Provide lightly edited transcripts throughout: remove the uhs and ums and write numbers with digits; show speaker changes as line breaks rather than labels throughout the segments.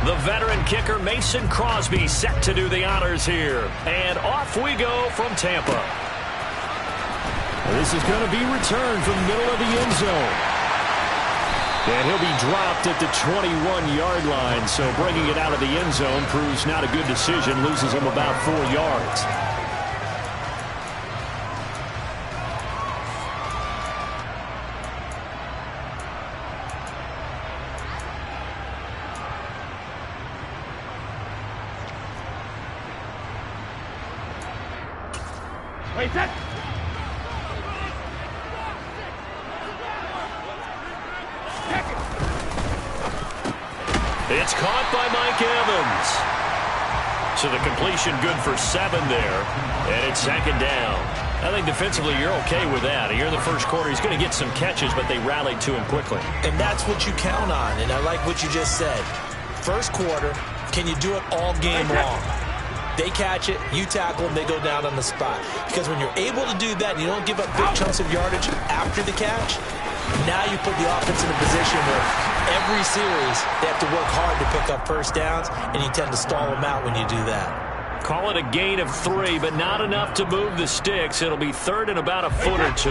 The veteran kicker Mason Crosby set to do the honors here. And off we go from Tampa.
This is going to be returned from the middle of the end zone. And he'll be dropped at the 21-yard line. So bringing it out of the end zone proves not a good decision. Loses him about 4 yards.
Wait, that.
It's caught by Mike Evans. So the completion good for 7 there. And it's second down. I think defensively you're okay with that. Here in the first quarter, he's going to get some catches, but they rallied to him quickly.
And that's what you count on. And I like what you just said. First quarter, can you do it all game long? They catch it, you tackle them, they go down on the spot. Because when you're able to do that and you don't give up big chunks of yardage after the catch, now you put the offense in a position where every series they have to work hard to pick up first downs, and you tend to stall them out when you do that.
Call it a gain of 3, but not enough to move the sticks. It'll be third and about a foot or 2.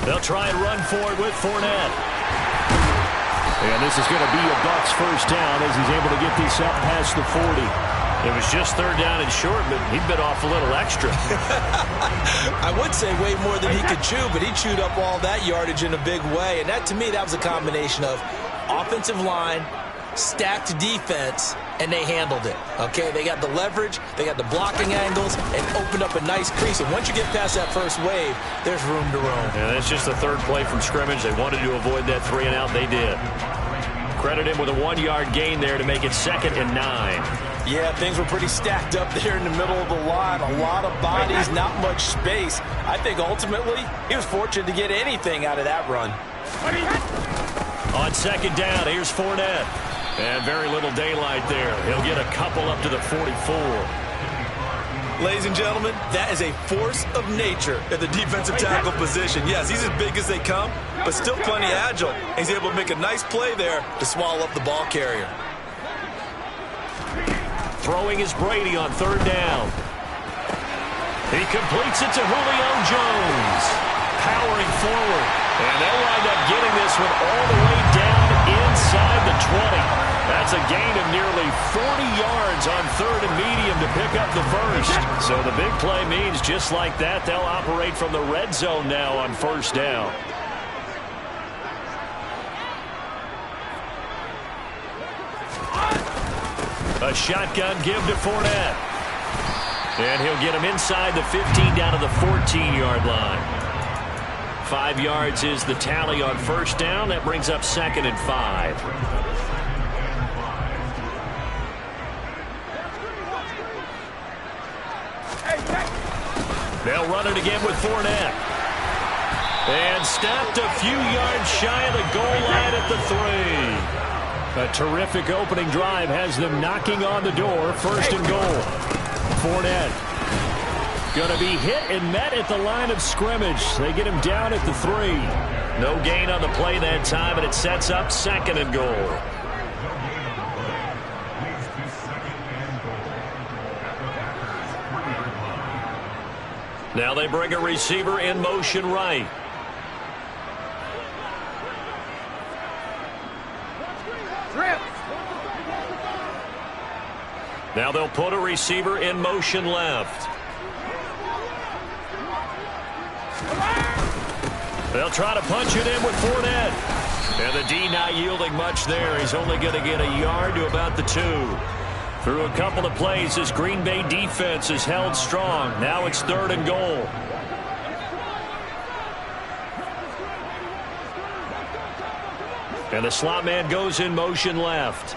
They'll try and run for it with Fournette.
And this is going to be a Bucs first down as he's able to get this up past the 40.
It was just third down and short, but he bit off a little extra.
I would say way more than he could chew, but he chewed up all that yardage in a big way. And that, to me, that was a combination of offensive line, stacked defense, and they handled it. Okay, they got the leverage, they got the blocking angles, and opened up a nice crease. And once you get past that first wave, there's room to roam.
And that's just the third play from scrimmage. They wanted to avoid that 3 and out. They did. Credit him with a 1-yard gain there to make it 2nd and 9.
Yeah, things were pretty stacked up there in the middle of the line. A lot of bodies, not much space. I think ultimately he was fortunate to get anything out of that run.
On second down, here's Fournette. And very little daylight there. He'll get a couple up to the 44.
Ladies and gentlemen, that is a force of nature at the defensive tackle position. Yes, he's as big as they come, but still plenty agile. He's able to make a nice play there to swallow up the ball carrier.
Throwing is Brady on third down. He completes it to Julio Jones. Powering forward. And they'll wind up getting this one all the way down inside the 20. That's a gain of nearly 40 yards on third and medium to pick up the first. So the big play means just like that, they'll operate from the red zone now on first down. A shotgun give to Fournette. And he'll get him inside the 15 down to the 14-yard line. 5 yards is the tally on first down. That brings up 2nd and 5. They'll run it again with Fournette. And stopped a few yards shy of the goal line at the 3.
A terrific opening drive has them knocking on the door. First and goal. Fournette going to be hit and met at the line of scrimmage. They get him down at the 3.
No gain on the play that time, and it sets up 2nd and goal. Now they bring a receiver in motion right. Now they'll put a receiver in motion left. They'll try to punch it in with Fournette. And the D not yielding much there. He's only going to get a yard to about the 2. Through a couple of plays, this Green Bay defense is held strong. Now it's 3rd and goal. And the slot man goes in motion left.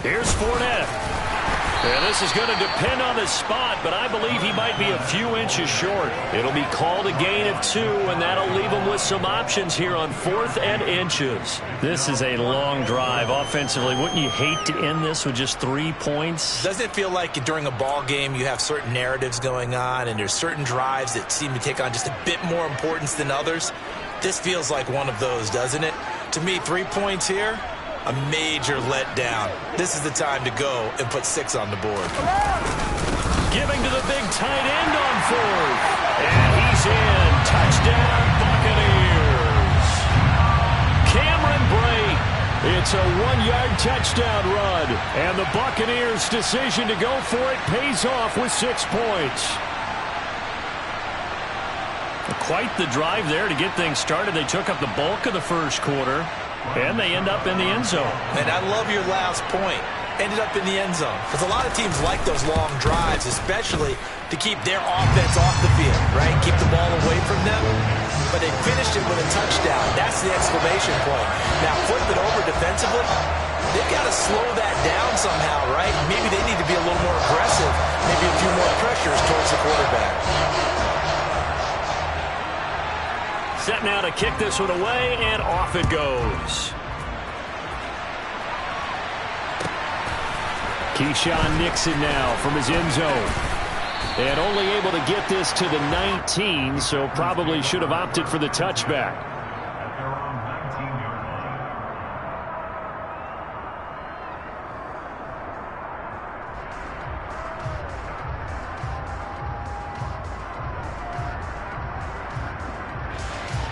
Here's Fournette.
And this is going to depend on the spot, but I believe he might be a few inches short. It'll be called a gain of 2, and that'll leave him with some options here on 4th and inches. This is a long drive offensively. Wouldn't you hate to end this with just 3 points?
Doesn't it feel like during a ball game you have certain narratives going on, and there's certain drives that seem to take on just a bit more importance than others? This feels like one of those, doesn't it? To me, 3 points here, a major letdown. This is the time to go and put 6 on the board.
Giving to the big tight end on 4th. And he's in. Touchdown, Buccaneers. Cameron Brate. It's a 1-yard touchdown run. And the Buccaneers' decision to go for it pays off with 6 points. Quite the drive there to get things started. They took up the bulk of the first quarter. And they end up in the end zone.
And I love your last point. Ended up in the end zone. Because a lot of teams like those long drives, especially to keep their offense off the field, right? Keep the ball away from them. But they finished it with a touchdown. That's the exclamation point. Now, flip it over defensively. They've got to slow that down somehow, right? Maybe they need to be a little more aggressive. Maybe a few more pressures towards the quarterback.
Set now to kick this one away, and off it goes. Keyshawn Nixon now from his end zone. And only able to get this to the 19, so probably should have opted for the touchback.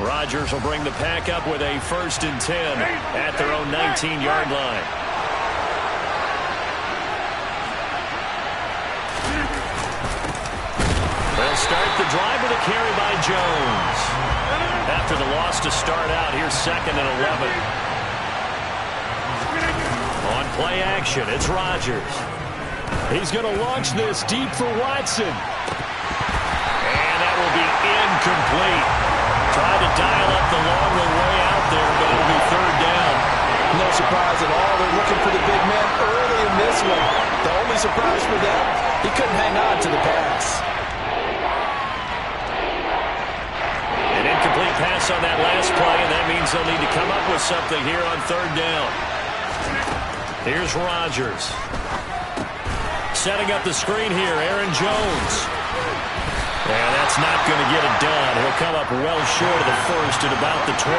Rodgers will bring the pack up with a 1st and 10 at their own 19-yard line. They'll start the drive with a carry by Jones. After the loss to start out, here's 2nd and 11. On play action, it's Rodgers. He's going to launch this deep for Watson. And that will be incomplete. Tried to dial up the long way out there, but it'll be 3rd down.
No surprise at all. They're looking for the big man early in this one. The only surprise for them, he couldn't hang on to the pass.
An incomplete pass on that last play, and that means they'll need to come up with something here on 3rd down. Here's Rodgers. Setting up the screen here, Aaron Jones. And that's not going to get it done. He'll come up well short of the 1st at about the 21.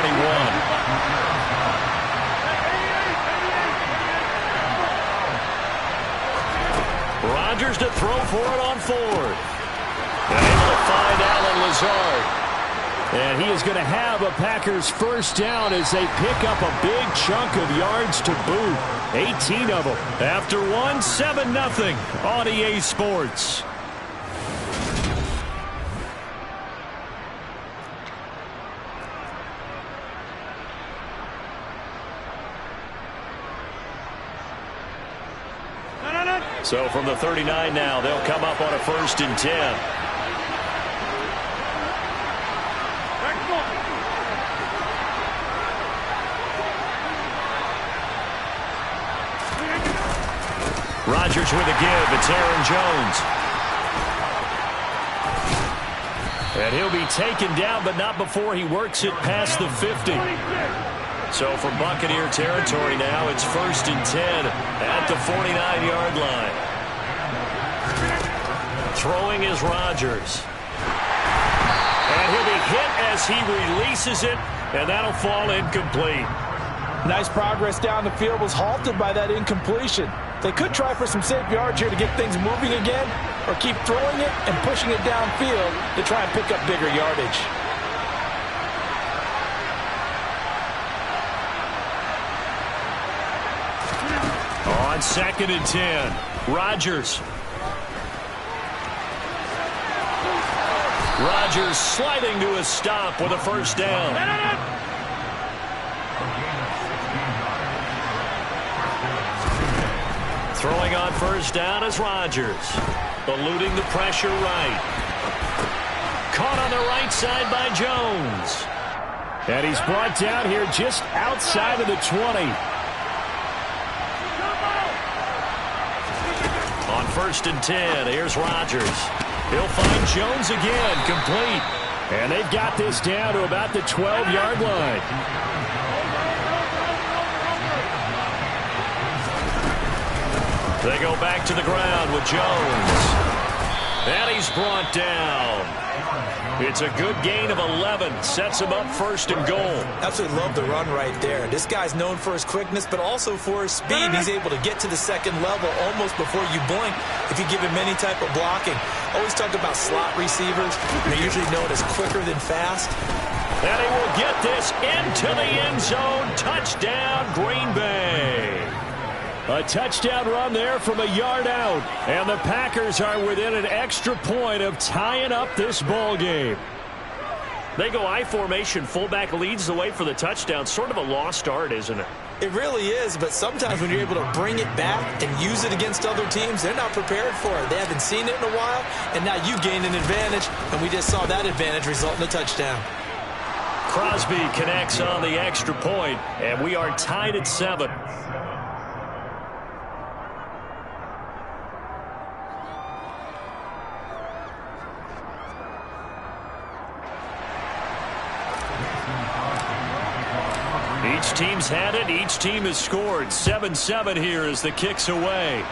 Rodgers to throw for it on 4th. And able to find Allen Lazard. And he is going to have a Packers 1st down as they pick up a big chunk of yards to boot. 18 of them. After 1, 7-0 on EA Sports. So from the 39 now, they'll come up on a 1st and 10. Rodgers with a give. It's Aaron Jones. And he'll be taken down, but not before he works it past the 50. So from Buccaneer territory now, it's 1st and 10 at the 49-yard line. Throwing is Rodgers. And he'll be hit as he releases it, and that'll fall incomplete.
Nice progress down the field, was halted by that incompletion. They could try for some safe yards here to get things moving again, or keep throwing it and pushing it downfield to try and pick up bigger yardage.
On 2nd and 10, Rodgers. Rodgers sliding to a stop with a 1st down. Throwing on 1st down is Rodgers. Eluding the pressure right. Caught on the right side by Jones. And he's brought down here just outside of the 20. On 1st and 10. Here's Rodgers. He'll find Jones again, complete. And they've got this down to about the 12-yard line. They go back to the ground with Jones. And he's brought down. It's a good gain of 11. Sets him up 1st and goal.
Absolutely love the run right there. This guy's known for his quickness, but also for his speed. He's able to get to the second level almost before you blink if you give him any type of blocking. Always talk about slot receivers. They're usually known as quicker than fast.
And he will get this into the end zone. Touchdown, Green Bay. A touchdown run there from a yard out. And the Packers are within an extra point of tying up this ball game.
They go I formation. Fullback leads the way for the touchdown. Sort of a lost art, isn't it?
It really is, but sometimes when you're able to bring it back and use it against other teams, they're not prepared for it. They haven't seen it in a while, and now you gain an advantage, and we just saw that advantage result in a touchdown.
Crosby connects on the extra point, and we are tied at 7. Each team's had it. Each team has scored. 7-7 here as the kick's away.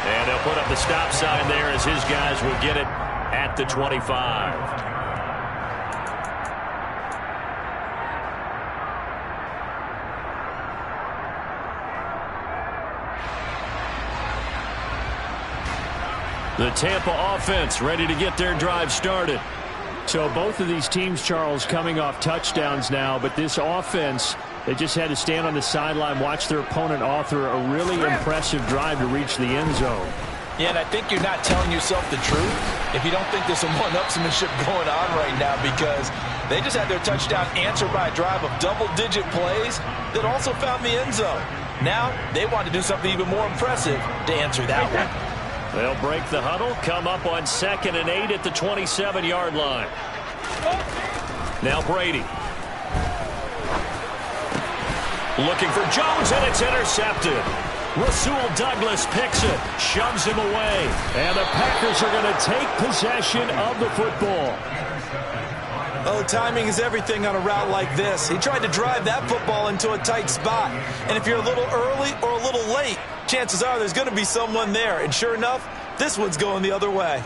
And they'll put up the stop sign there as his guys will get it at the 25. The Tampa offense ready to get their drive started. So both of these teams, Charles, coming off touchdowns now, but this offense, they just had to stand on the sideline, watch their opponent author a really impressive drive to reach the end zone.
Yeah, and I think you're not telling yourself the truth if you don't think there's some one-upsmanship going on right now, because they just had their touchdown answered by a drive of double-digit plays that also found the end zone. Now they want to do something even more impressive to answer that one.
They'll break the huddle, come up on 2nd and 8 at the 27-yard line. Now Brady. Looking for Jones, and it's intercepted. Rasul Douglas picks it, shoves him away, and the Packers are going to take possession of the football.
Oh, timing is everything on a route like this. He tried to drive that football into a tight spot. And if you're a little early or a little late, chances are there's going to be someone there. And sure enough, this one's going the other way.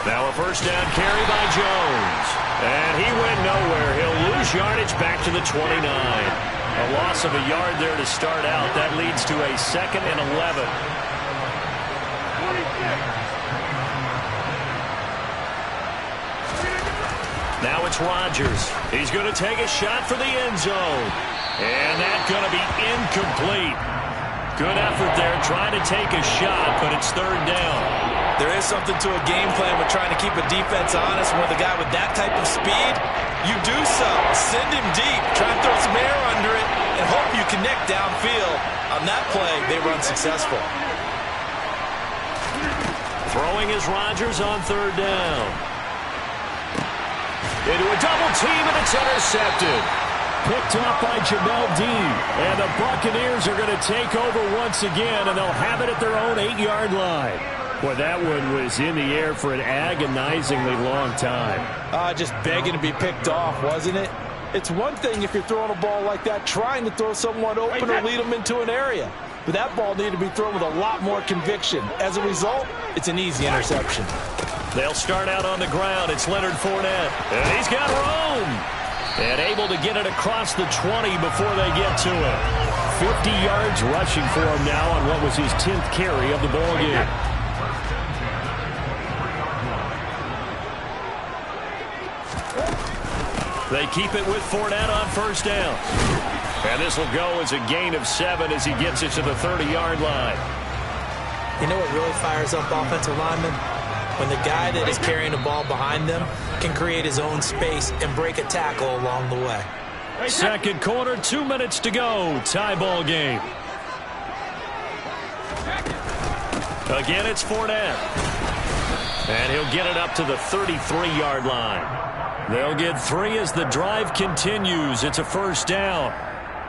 Now a first down carry by Jones. And he went nowhere. He'll lose yardage back to the 29. A loss of a yard there to start out. That leads to a 2nd and 11. Now it's Rodgers. He's going to take a shot for the end zone. And that's going to be incomplete. Good effort there trying to take a shot, but it's 3rd down.
There is something to a game plan with trying to keep a defense honest. When with a guy with that type of speed, you do so. Send him deep. Try and throw some air under it and hope you connect downfield. On that play, they run successful.
Throwing is Rodgers on 3rd down. Into a double team, and it's intercepted. Picked off by Jamel Dean. And the Buccaneers are going to take over once again, and they'll have it at their own 8-yard line. Boy, that one was in the air for an agonizingly long time.
Just begging to be picked off, wasn't it? It's one thing if you're throwing a ball like that, trying to throw someone open or lead them into an area. But that ball needed to be thrown with a lot more conviction. As a result, it's an easy interception.
They'll start out on the ground. It's Leonard Fournette. And he's got room. And able to get it across the 20 before they get to it. 50 yards rushing for him now on what was his 10th carry of the ball game. They keep it with Fournette on 1st down. And this will go as a gain of 7 as he gets it to the 30-yard line.
You know what really fires up offensive linemen? When the guy that is carrying the ball behind them can create his own space and break a tackle along the way.
Second quarter, 2 minutes to go. Tie ball game. Again, it's Fournette. And he'll get it up to the 33-yard line. They'll get 3 as the drive continues. It's a first down.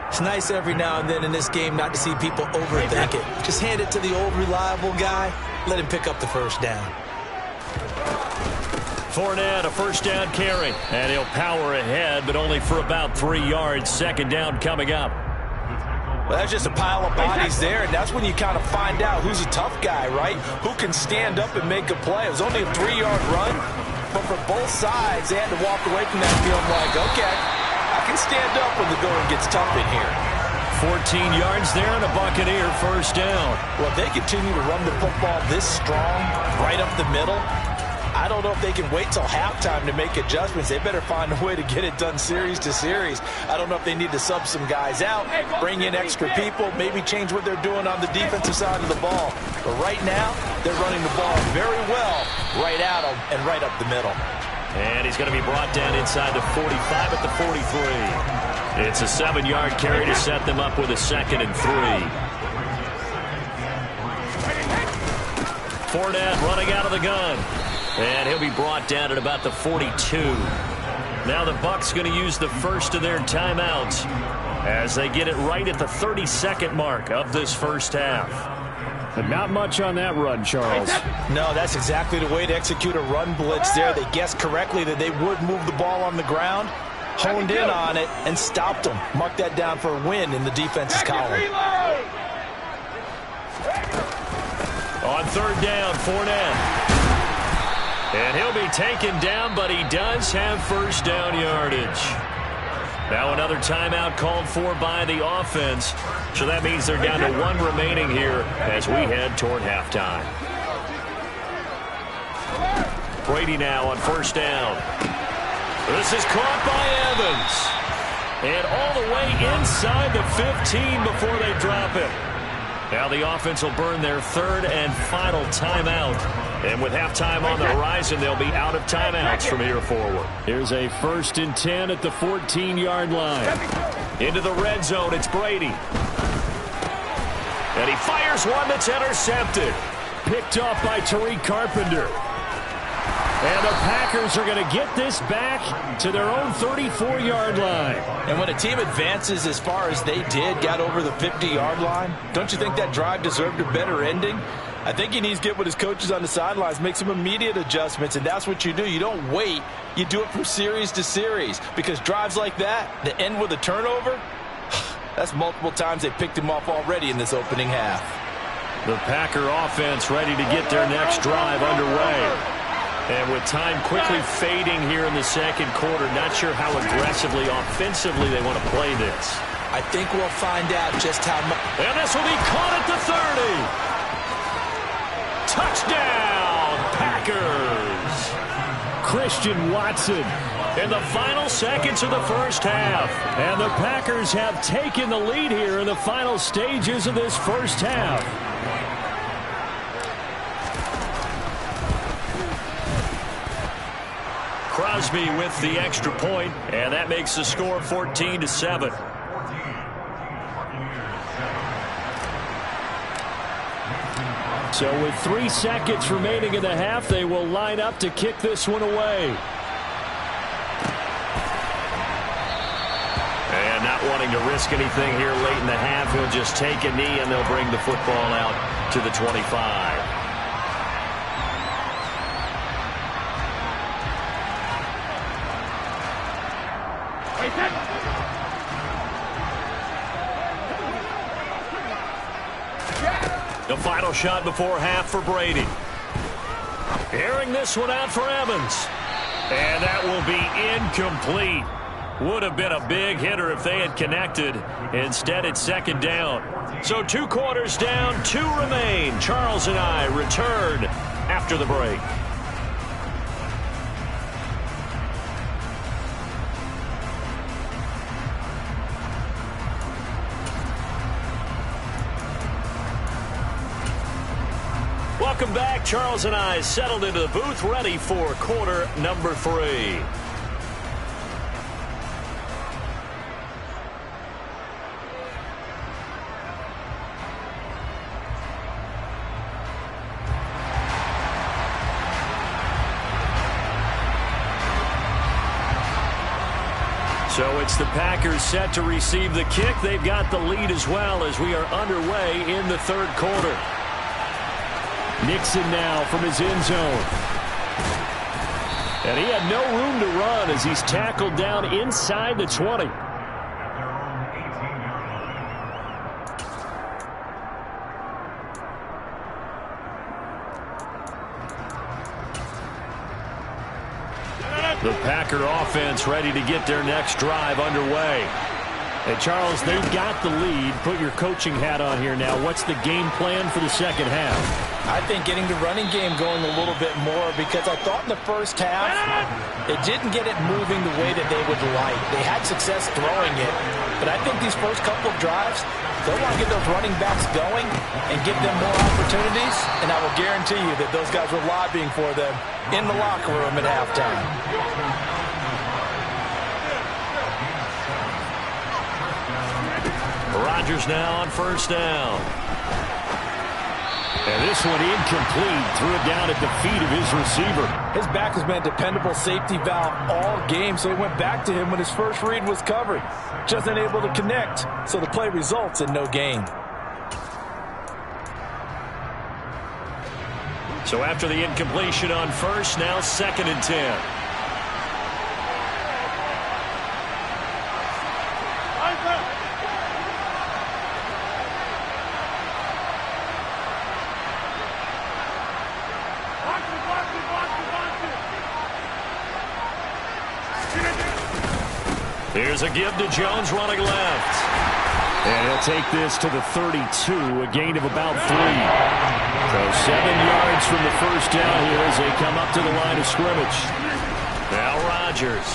It's nice every now and then in this game not to see people overthink it. Just hand it to the old reliable guy. Let him pick up the first down.
Fournette, a first down carry. And he'll power ahead, but only for about 3 yards. Second down coming up.
Well, that's just a pile of bodies there, and that's when you kind of find out who's a tough guy, right? Who can stand up and make a play. It was only a 3-yard run, but for both sides, they had to walk away from that feeling like, okay, I can stand up when the going gets tough in here.
14 yards there and a Buccaneer first down.
Well, if they continue to run the football this strong, right up the middle, I don't know if they can wait till halftime to make adjustments. They better find a way to get it done series to series. I don't know if they need to sub some guys out, bring in extra people, maybe change what they're doing on the defensive side of the ball. But right now, they're running the ball very well right at them and right up the middle.
And he's going to be brought down inside the 45 at the 43. It's a 7-yard carry to set them up with a 2nd and 3. Fournette running out of the gun. And he'll be brought down at about the 42. Now the Bucs going to use the first of their timeouts as they get it right at the 32nd mark of this first half. But not much on that run, Charles.
No, that's exactly the way to execute a run blitz there. They guessed correctly that they would move the ball on the ground, honed in on it, and stopped them. Mark that down for a win in the defense's column.
On third down, Fournette. And he'll be taken down, but he does have first down yardage. Now another timeout called for by the offense. So that means they're down to 1 remaining here as we head toward halftime. Brady now on first down. This is caught by Evans. And all the way inside the 15 before they drop it. Now the offense will burn their 3rd and final timeout. And with halftime on the horizon, they'll be out of timeouts from here forward. Here's a 1st and 10 at the 14-yard line. Into the red zone, it's Brady. And he fires one that's intercepted. Picked off by Tariq Carpenter. And the Packers are going to get this back to their own 34-yard line.
And when a team advances as far as they did, got over the 50-yard line, don't you think that drive deserved a better ending? I think he needs to get with his coaches on the sidelines, make some immediate adjustments, and that's what you do. You don't wait. You do it from series to series, because drives like that end with a turnover, that's multiple times they picked him off already in this opening half.
The Packer offense ready to get their next drive underway. And with time quickly fading here in the second quarter, not sure how aggressively, offensively they want to play this.
I think we'll find out just how much.
And this will be caught at the 30. Touchdown, Packers. Christian Watson in the final seconds of the first half. And the Packers have taken the lead here in the final stages of this first half. Crosby with the extra point, and that makes the score 14-7. So with 3 seconds remaining in the half, they will line up to kick this one away. And not wanting to risk anything here late in the half, he'll just take a knee and they'll bring the football out to the 25. The final shot before half for Brady. Airing this one out for Evans. And that will be incomplete. Would have been a big hitter if they had connected. Instead, it's second down. So 2 quarters down, 2 remain. Charles and I return after the break. Welcome back. Charles and I settled into the booth, ready for quarter number 3. So it's the Packers set to receive the kick. They've got the lead as well as we are underway in the third quarter. Nixon now from his end zone. And he had no room to run as he's tackled down inside the 20. The Packer offense ready to get their next drive underway. Hey, Charles, they've got the lead. Put your coaching hat on here now. What's the game plan for the second half?
I think getting the running game going a little bit more, because I thought in the first half it didn't get it moving the way that they would like. They had success throwing it, but I think these first couple of drives, they'll want to get those running backs going and give them more opportunities, and I will guarantee you that those guys were lobbying for them in the locker room at halftime.
Rodgers now on first down. And this one incomplete. Threw it down at the feet of his receiver.
His back has been a dependable safety valve all game, so he went back to him when his first read was covered. Just unable to connect, so the play results in no gain.
So after the incompletion on first, now 2nd and 10. Here's a give to Jones running left. And he'll take this to the 32, a gain of about 3. So 7 yards from the first down here as they come up to the line of scrimmage. Now Rodgers.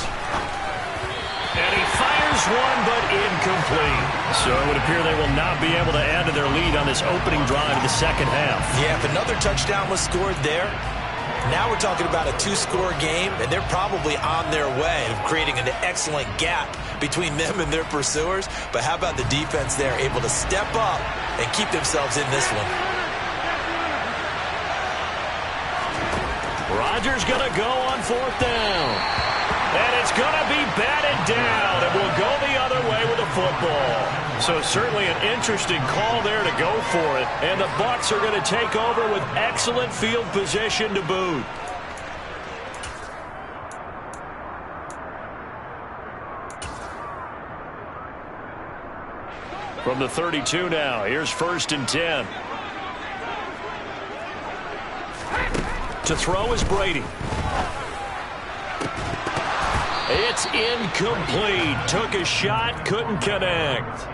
And he fires one, but incomplete. So it would appear they will not be able to add to their lead on this opening drive of the second half.
Yeah, if another touchdown was scored there, now we're talking about a 2-score game, and they're probably on their way of creating an excellent gap between them and their pursuers. But how about the defense there, able to step up and keep themselves in this one?
Rodgers going to go on 4th down. And it's going to be batted down, and will go the other way with the football. So certainly an interesting call there to go for it. And the Bucs are going to take over with excellent field position to boot. From the 32 now, here's 1st and 10. To throw is Brady. It's incomplete. Took a shot, couldn't connect.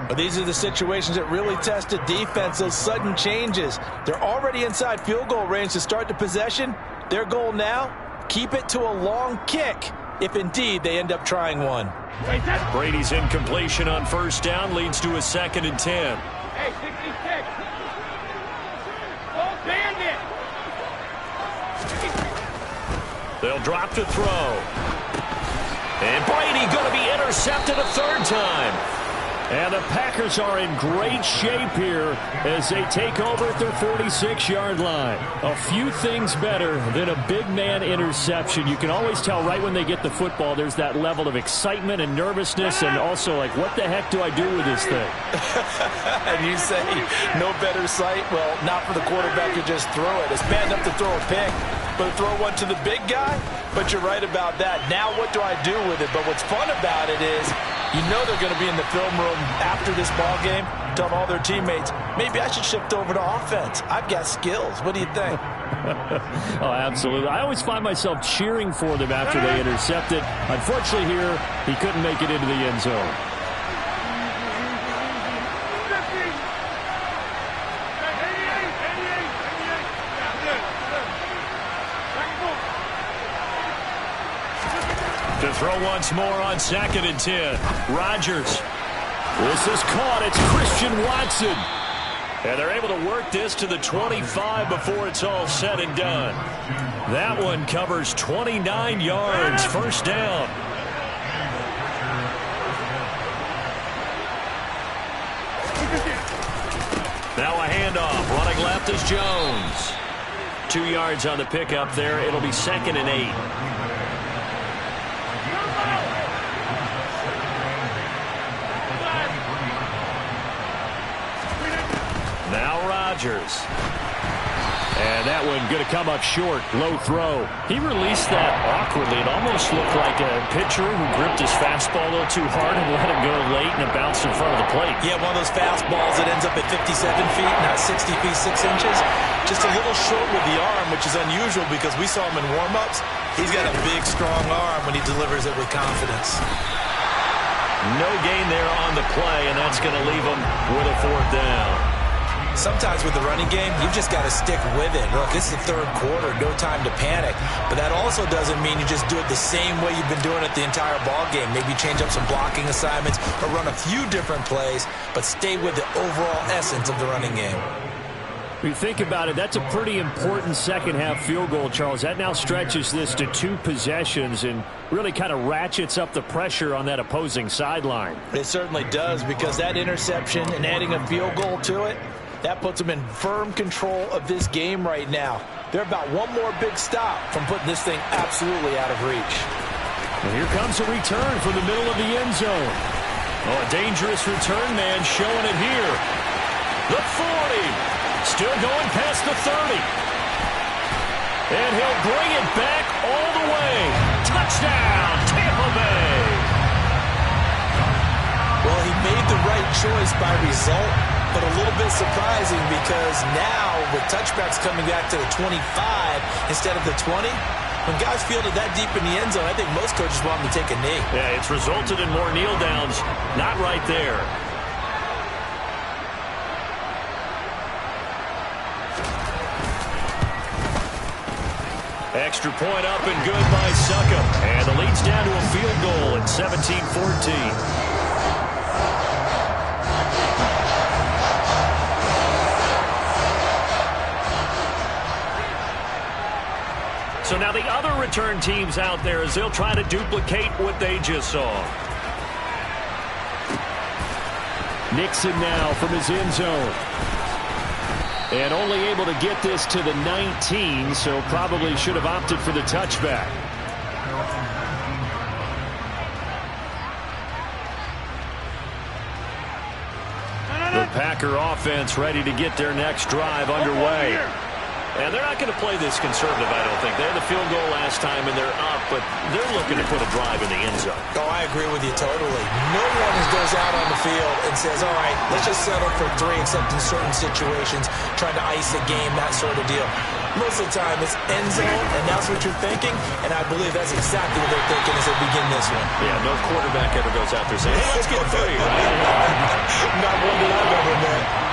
But these are the situations that really test a defense, those sudden changes. They're already inside field goal range to start the possession. Their goal now, keep it to a long kick, if indeed they end up trying one.
Brady's incompletion on first down leads to a 2nd and 10.
Hey, 66. Oh, bandit.
They'll drop to throw. And Brady going to be intercepted a 3rd time. And the Packers are in great shape here as they take over at their 46-yard line. A few things better than a big man interception. You can always tell right when they get the football, there's that level of excitement and nervousness, and also like, what the heck do I do with this thing?
And you say, no better sight? Well, not for the quarterback to just throw it. It's bad enough to throw a pick, but to throw one to the big guy? But you're right about that. Now what do I do with it? But what's fun about it is, you know they're going to be in the film room after this ball game, telling all their teammates, maybe I should shift over to offense. I've got skills. What do you think?
Oh, absolutely. I always find myself cheering for them after they intercept it. Unfortunately here, he couldn't make it into the end zone. To throw once more on 2nd and 10. Rodgers. This is caught. It's Christian Watson. And they're able to work this to the 25 before it's all said and done. That one covers 29 yards. First down. Now a handoff. Running left is Jones. 2 yards on the pickup there. It'll be 2nd and 8. Now Rodgers. And that one going to come up short. Low throw. He released that awkwardly. It almost looked like a pitcher who gripped his fastball a little too hard and let it go late, and it bounced in front of the plate.
Yeah, one of those fastballs that ends up at 57 feet, not 60 feet, 6 inches. Just a little short with the arm, which is unusual because we saw him in warm-ups. He's got a big, strong arm when he delivers it with confidence.
No gain there on the play, and that's going to leave him with a 4th down.
Sometimes with the running game, you've just got to stick with it. Look, this is the 3rd quarter, no time to panic. But that also doesn't mean you just do it the same way you've been doing it the entire ball game. Maybe change up some blocking assignments or run a few different plays, but stay with the overall essence of the running game.
When you think about it, that's a pretty important second-half field goal, Charles. That now stretches this to 2 possessions and really kind of ratchets up the pressure on that opposing sideline.
It certainly does, because that interception and adding a field goal to it, that puts them in firm control of this game right now. They're about one more big stop from putting this thing absolutely out of reach.
And here comes a return from the middle of the end zone. Oh, a dangerous return man showing it here. The 40. Still going past the 30. And he'll bring it back all the way. Touchdown, Tampa Bay.
Well, he made the right choice by result, but a little bit surprising because now with touchbacks coming back to the 25 instead of the 20, when guys field it that deep in the end zone, I think most coaches want them to take a knee.
Yeah, it's resulted in more kneel downs. Not right there. Extra point up and good by Succop. And the lead's down to a field goal at 17-14. So now the other return teams out there as they'll try to duplicate what they just saw.
Nixon now from his end zone. And only able to get this to the 19, so probably should have opted for the touchback. The Packer offense ready to get their next drive underway.
And they're not going to play this conservative, I don't think. They had the field goal last time, and they're up, but they're looking to put a drive in the end zone.
Oh, I agree with you totally. No one goes out on the field and says, all right, let's just settle for 3, except in certain situations, trying to ice a game, that sort of deal. Most of the time, it's end zone, and that's what you're thinking, and I believe that's exactly what they're thinking as they begin this one.
Yeah, no quarterback ever goes out there saying, hey, let's get 3, right?
Not one that I've ever met.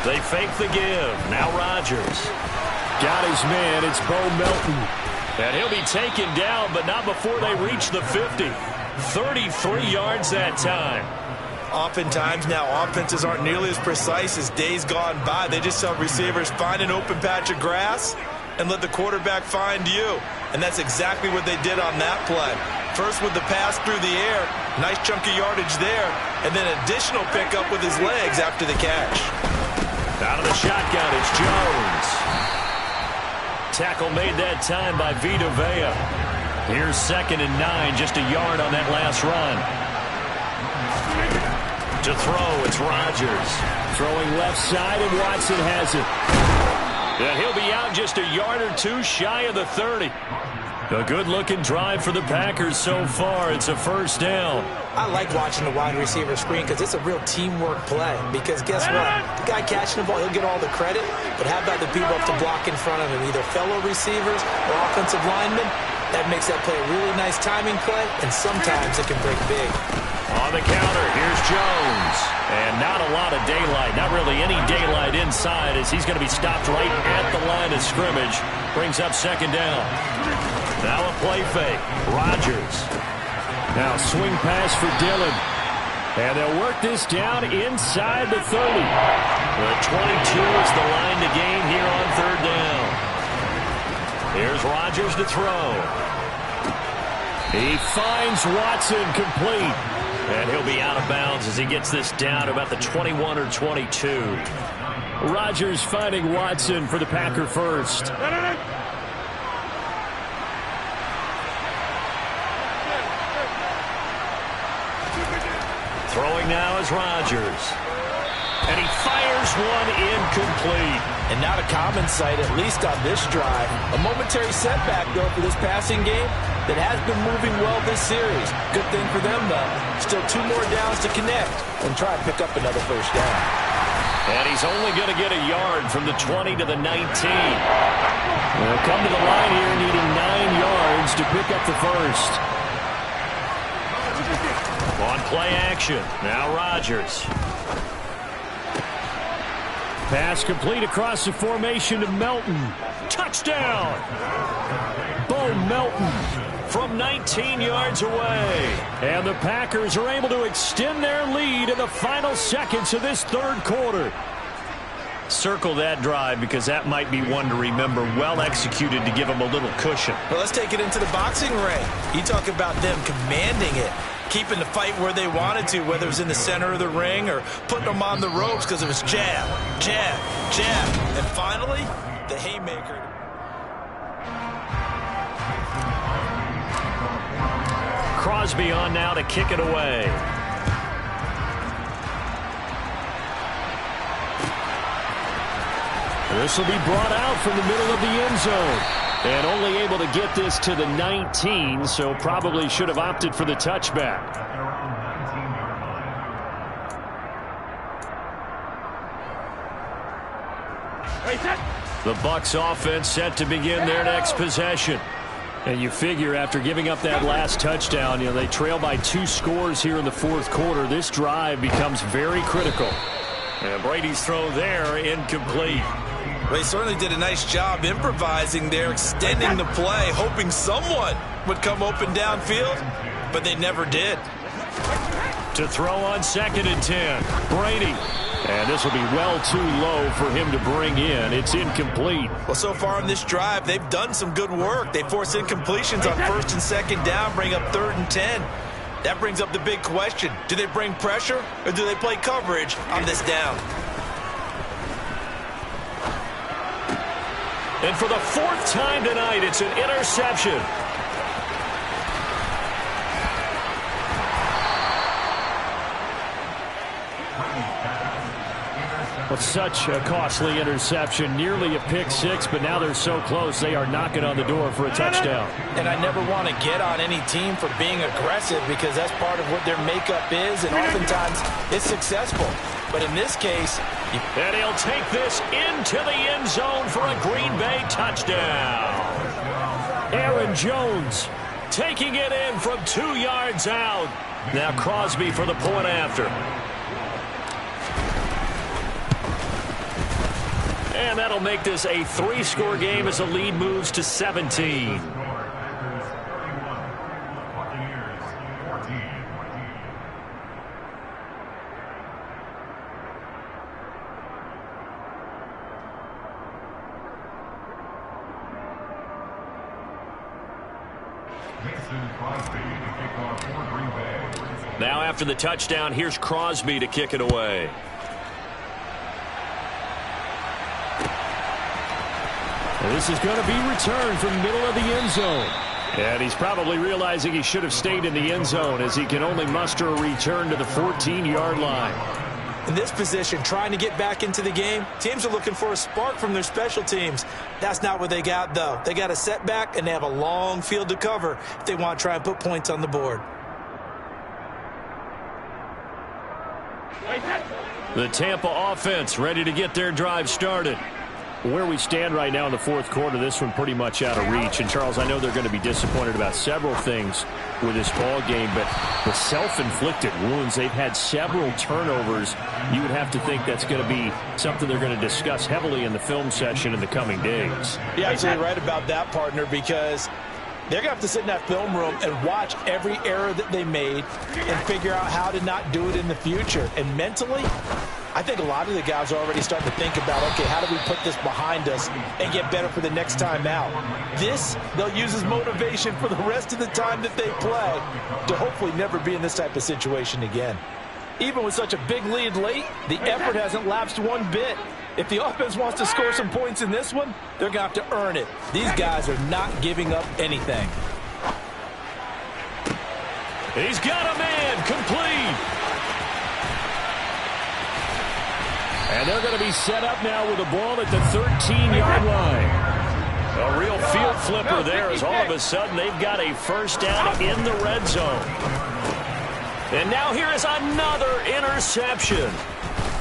They fake the give. Now Rodgers.
Got his man. It's Bo Melton.
And he'll be taken down, but not before they reach the 50. 33 yards that time.
Oftentimes now offenses aren't nearly as precise as days gone by. They just tell receivers, find an open patch of grass and let the quarterback find you. And that's exactly what they did on that play. First with the pass through the air. Nice chunk of yardage there. And then additional pickup with his legs after the catch.
Out of the shotgun, it's Jones. Tackle made that time by Vita Vea. Here's 2nd and 9, just a yard on that last run. To throw, it's Rodgers.
Throwing left side, and Watson has it.
And he'll be out just a yard or 2 shy of the 30. A good-looking drive for the Packers so far. It's a 1st down.
I like watching the wide receiver screen because it's a real teamwork play. Because guess what? The guy catching the ball, he'll get all the credit. But how about the people up to block in front of him, either fellow receivers or offensive linemen? That makes that play a really nice timing play, and sometimes it can break big.
On the counter, here's Jones. And not a lot of daylight, not really any daylight inside as he's going to be stopped right at the line of scrimmage. Brings up 2nd down. Now a play fake. Rodgers.
Now swing pass for Dillon. And they'll work this down inside the 30.
The 22 is the line to gain here on 3rd down. Here's Rodgers to throw.
He finds Watson complete.
And he'll be out of bounds as he gets this down to about the 21 or 22.
Rodgers finding Watson for the Packer first.
Throwing now is Rodgers.
And he fires one incomplete.
And not a common sight, at least on this drive. A momentary setback, though, for this passing game that has been moving well this series. Good thing for them, though. Still 2 more downs to connect and try and pick up another first down.
And he's only going to get a yard from the 20 to the 19. They'll come to the line here needing 9 yards to pick up the first. On play action, now Rodgers. Pass complete across the formation to Melton. Touchdown! Bo Melton from 19 yards away. And the Packers are able to extend their lead in the final seconds of this third quarter. Circle that drive because that might be one to remember. Well executed to give them a little cushion.
Well, let's take it into the boxing ring. You talk about them commanding it, keeping the fight where they wanted to, whether it was in the center of the ring or putting them on the ropes because it was jab, jab, jab. And finally, the haymaker.
Crosby on now to kick it away. This will be brought out from the middle of the end zone. And only able to get this to the 19, so probably should have opted for the touchback. The Bucs offense set to begin their next possession. And you figure after giving up that last touchdown, they trail by 2 scores here in the fourth quarter. This drive becomes very critical. And Brady's throw there, incomplete.
They certainly did a nice job improvising there, extending the play, hoping someone would come open downfield, but they never did.
To throw on 2nd and 10, Brady. And this will be well too low for him to bring in. It's incomplete.
Well, so far in this drive, they've done some good work. They force incompletions on 1st and 2nd down, bring up 3rd and 10. That brings up the big question. Do they bring pressure or do they play coverage on this down?
And for the 4th time tonight, it's an interception. Well, such a costly interception, nearly a pick 6, but now they're so close they are knocking on the door for a touchdown.
And I never want to get on any team for being aggressive because that's part of what their makeup is, and oftentimes it's successful. But in this case...
And he'll take this into the end zone for a Green Bay touchdown. Aaron Jones taking it in from 2 yards out. Now Crosby for the point after. And that'll make this a 3-score game as the lead moves to 17. Now after the touchdown, here's Crosby to kick it away. This is going to be returned from the middle of the end zone. And he's probably realizing he should have stayed in the end zone as he can only muster a return to the 14-yard line.
In this position, trying to get back into the game, teams are looking for a spark from their special teams. That's not what they got, though. They got a setback, and they have a long field to cover if they want to try and put points on the board.
The Tampa offense ready to get their drive started. Where we stand right now in the fourth quarter, this one pretty much out of reach. And, Charles, I know they're going to be disappointed about several things with this ball game, but the self-inflicted wounds, they've had several turnovers. You would have to think that's going to be something they're going to discuss heavily in the film session in the coming days.
You're absolutely right about that, partner, because they're going to have to sit in that film room and watch every error that they made and figure out how to not do it in the future. And mentally, I think a lot of the guys are already starting to think about, okay, how do we put this behind us and get better for the next time out? This, they'll use as motivation for the rest of the time that they play to hopefully never be in this type of situation again. Even with such a big lead late, the effort hasn't lapsed one bit. If the offense wants to score some points in this one, they're going to have to earn it. These guys are not giving up anything.
He's got a man complete. And they're going to be set up now with the ball at the 13-yard line.
A real field flipper there as all of a sudden they've got a first down in the red zone. And now here is another interception.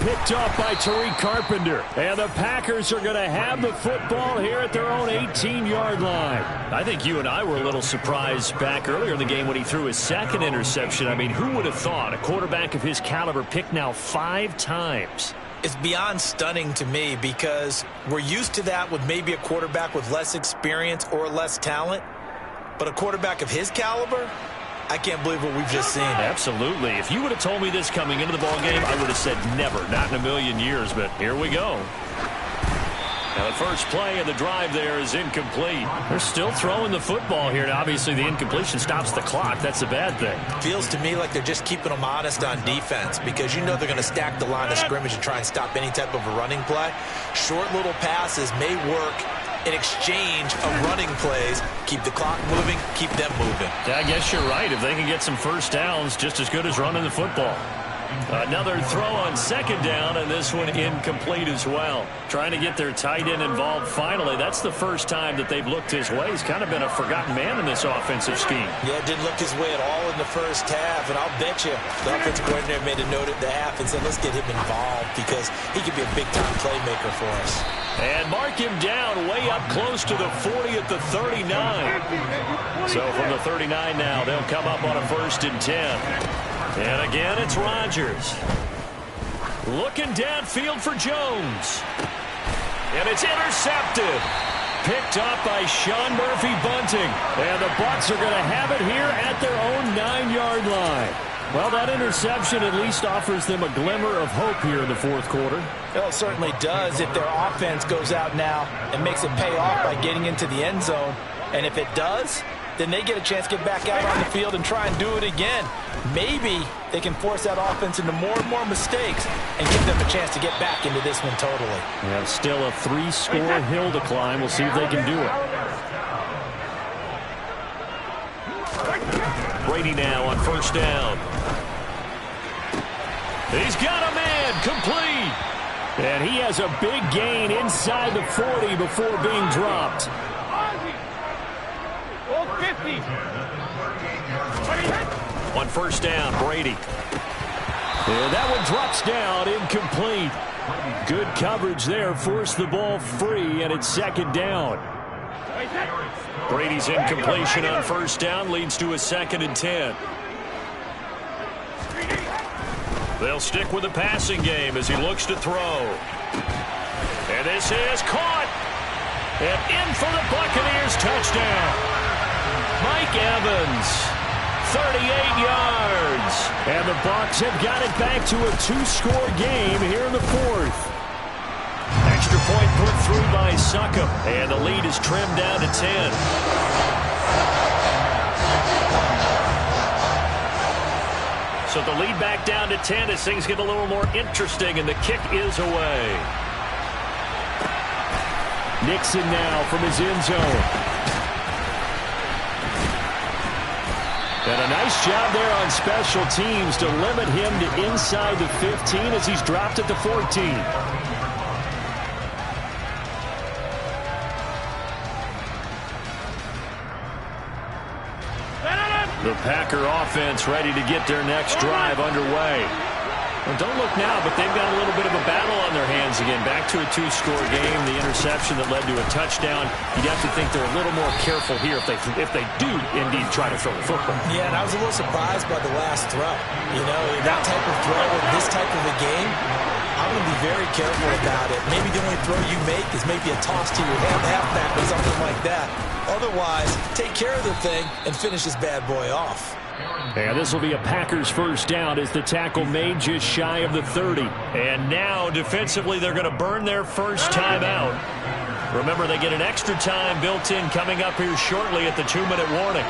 Picked off by Tariq Carpenter. And the Packers are going to have the football here at their own 18-yard line.
I think you and I were a little surprised back earlier in the game when he threw his second interception. I mean, who would have thought a quarterback of his caliber picked now 5 times?
It's beyond stunning to me because we're used to that with maybe a quarterback with less experience or less talent. But a quarterback of his caliber, I can't believe what we've just seen.
Absolutely. If you would have told me this coming into the ballgame, I would have said never, not in a million years, but here we go. Now the first play of the drive there is incomplete. They're still throwing the football here. Now, obviously, the incompletion stops the clock. That's a bad thing.
Feels to me like they're just keeping them honest on defense because you know they're going to stack the line of scrimmage and try and stop any type of a running play. Short little passes may work in exchange of running plays. Keep the clock moving, keep them moving.
Yeah, I guess you're right. If they can get some first downs, just as good as running the football. Another throw on second down, and this one incomplete as well. Trying to get their tight end involved finally. That's the first time that they've looked his way. He's kind of been a forgotten man in this offensive scheme.
Yeah, didn't look his way at all in the first half, and I'll bet you the offensive coordinator made a note at the half and said, let's get him involved because he could be a big-time playmaker for us.
And mark him down way up close to the 40 at the 39. So from the 39 now, they'll come up on a 1st and 10. And again, it's Rodgers. Looking downfield for Jones. And it's intercepted. Picked up by Sean Murphy-Bunting. And the Bucs are going to have it here at their own 9-yard line. Well, that interception at least offers them a glimmer of hope here in the fourth quarter.
Well, it certainly does if their offense goes out now and makes it pay off by getting into the end zone. And if it does, then they get a chance to get back out on the field and try and do it again. Maybe they can force that offense into more and more mistakes and give them a chance to get back into this one totally.
Yeah, still a 3-score hill to climb. We'll see if they can do it.
Brady now on first down. He's got a man, complete.
And he has a big gain inside the 40 before being dropped.
On first down, Brady.
And that one drops down, incomplete. Good coverage there, forced the ball free, and it's second down.
Brady's incompletion on first down leads to a 2nd and 10. They'll stick with the passing game as he looks to throw. And this is caught. And in for the Buccaneers, touchdown. Mike Evans, 38 yards.
And the Bucs have got it back to a 2-score game here in the fourth.
Extra point put through by Succop. And the lead is trimmed down to 10. So the lead back down to 10 as things get a little more interesting, and the kick is away.
Nixon now from his end zone. And a nice job there on special teams to limit him to inside the 15 as he's dropped at the 14.
The Packer offense ready to get their next drive underway. Well, don't look now, but they've got a little bit of a battle on their hands again. Back to a 2-score game. The interception that led to a touchdown. You'd have to think they're a little more careful here if they do indeed try to throw the football.
Yeah, and I was a little surprised by the last throw. You know, that type of throw in this type of a game, I'm going to be very careful about it. Maybe the only throw you make is maybe a toss to your halfback or something like that. Otherwise, take care of the thing and finish this bad boy off.
And this will be a Packers first down as the tackle made just shy of the 30.
And now, defensively, they're going to burn their first time out. Remember, they get an extra time built in coming up here shortly at the 2-minute warning.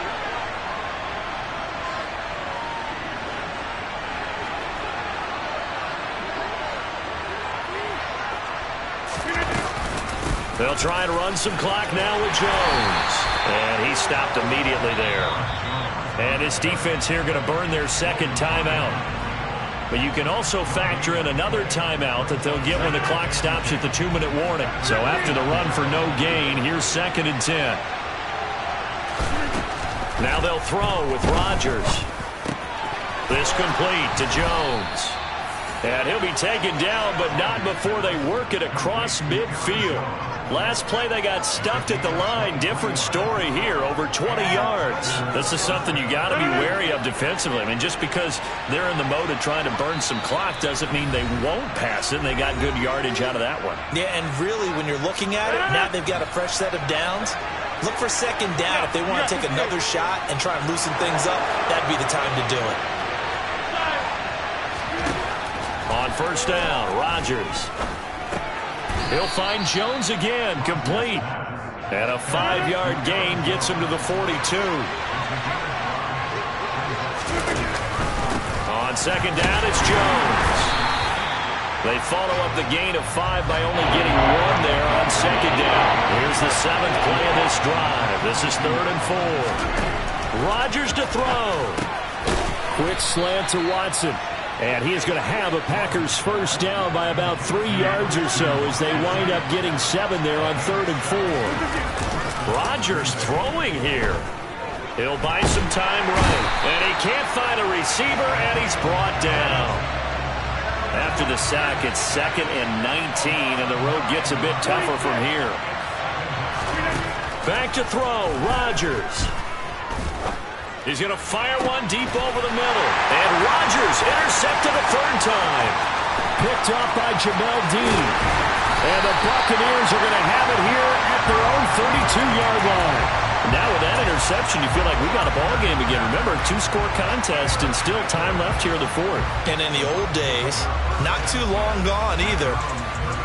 They'll try to run some clock now with Jones. And he stopped immediately there. And his defense here going to burn their second timeout.
but you can also factor in another timeout that they'll get when the clock stops at the 2-minute warning. So after the run for no gain, here's 2nd and 10. Now they'll throw with Rodgers. This complete to Jones. And he'll be taken down, but not before they work it across midfield. Last play, they got stuffed at the line. Different story here, over 20 yards. This is something you got to be wary of defensively. I mean, just because they're in the mode of trying to burn some clock doesn't mean they won't pass it, and they got good yardage out of that one.
Yeah, and really, when you're looking at it, now they've got a fresh set of downs. Look for 2nd down. If they want to take another shot and try and loosen things up, that'd be the time to do it.
On 1st down, Rodgers. He'll find Jones again, complete. And a 5-yard gain gets him to the 42. On 2nd down, it's Jones. They follow up the gain of 5 by only getting 1 there on 2nd down. Here's the 7th play of this drive. This is 3rd and 4. Rodgers to throw. Quick slant to Watson. And he is going to have a Packers 1st down by about 3 yards or so as they wind up getting 7 there on 3rd and 4. Rodgers throwing here. He'll buy some time right. And he can't find a receiver, and he's brought down. After the sack, it's 2nd and 19, and the road gets a bit tougher from here. Back to throw, Rodgers. He's going to fire one deep over the middle. And Rodgers intercepted a 3rd time. Picked off by Jamel Dean. And the Buccaneers are going to have it here at their own 32-yard line. Now with that interception, you feel like we got a ball game again. Remember, 2-score contest and still time left here in the 4th.
And in the old days, not too long gone either.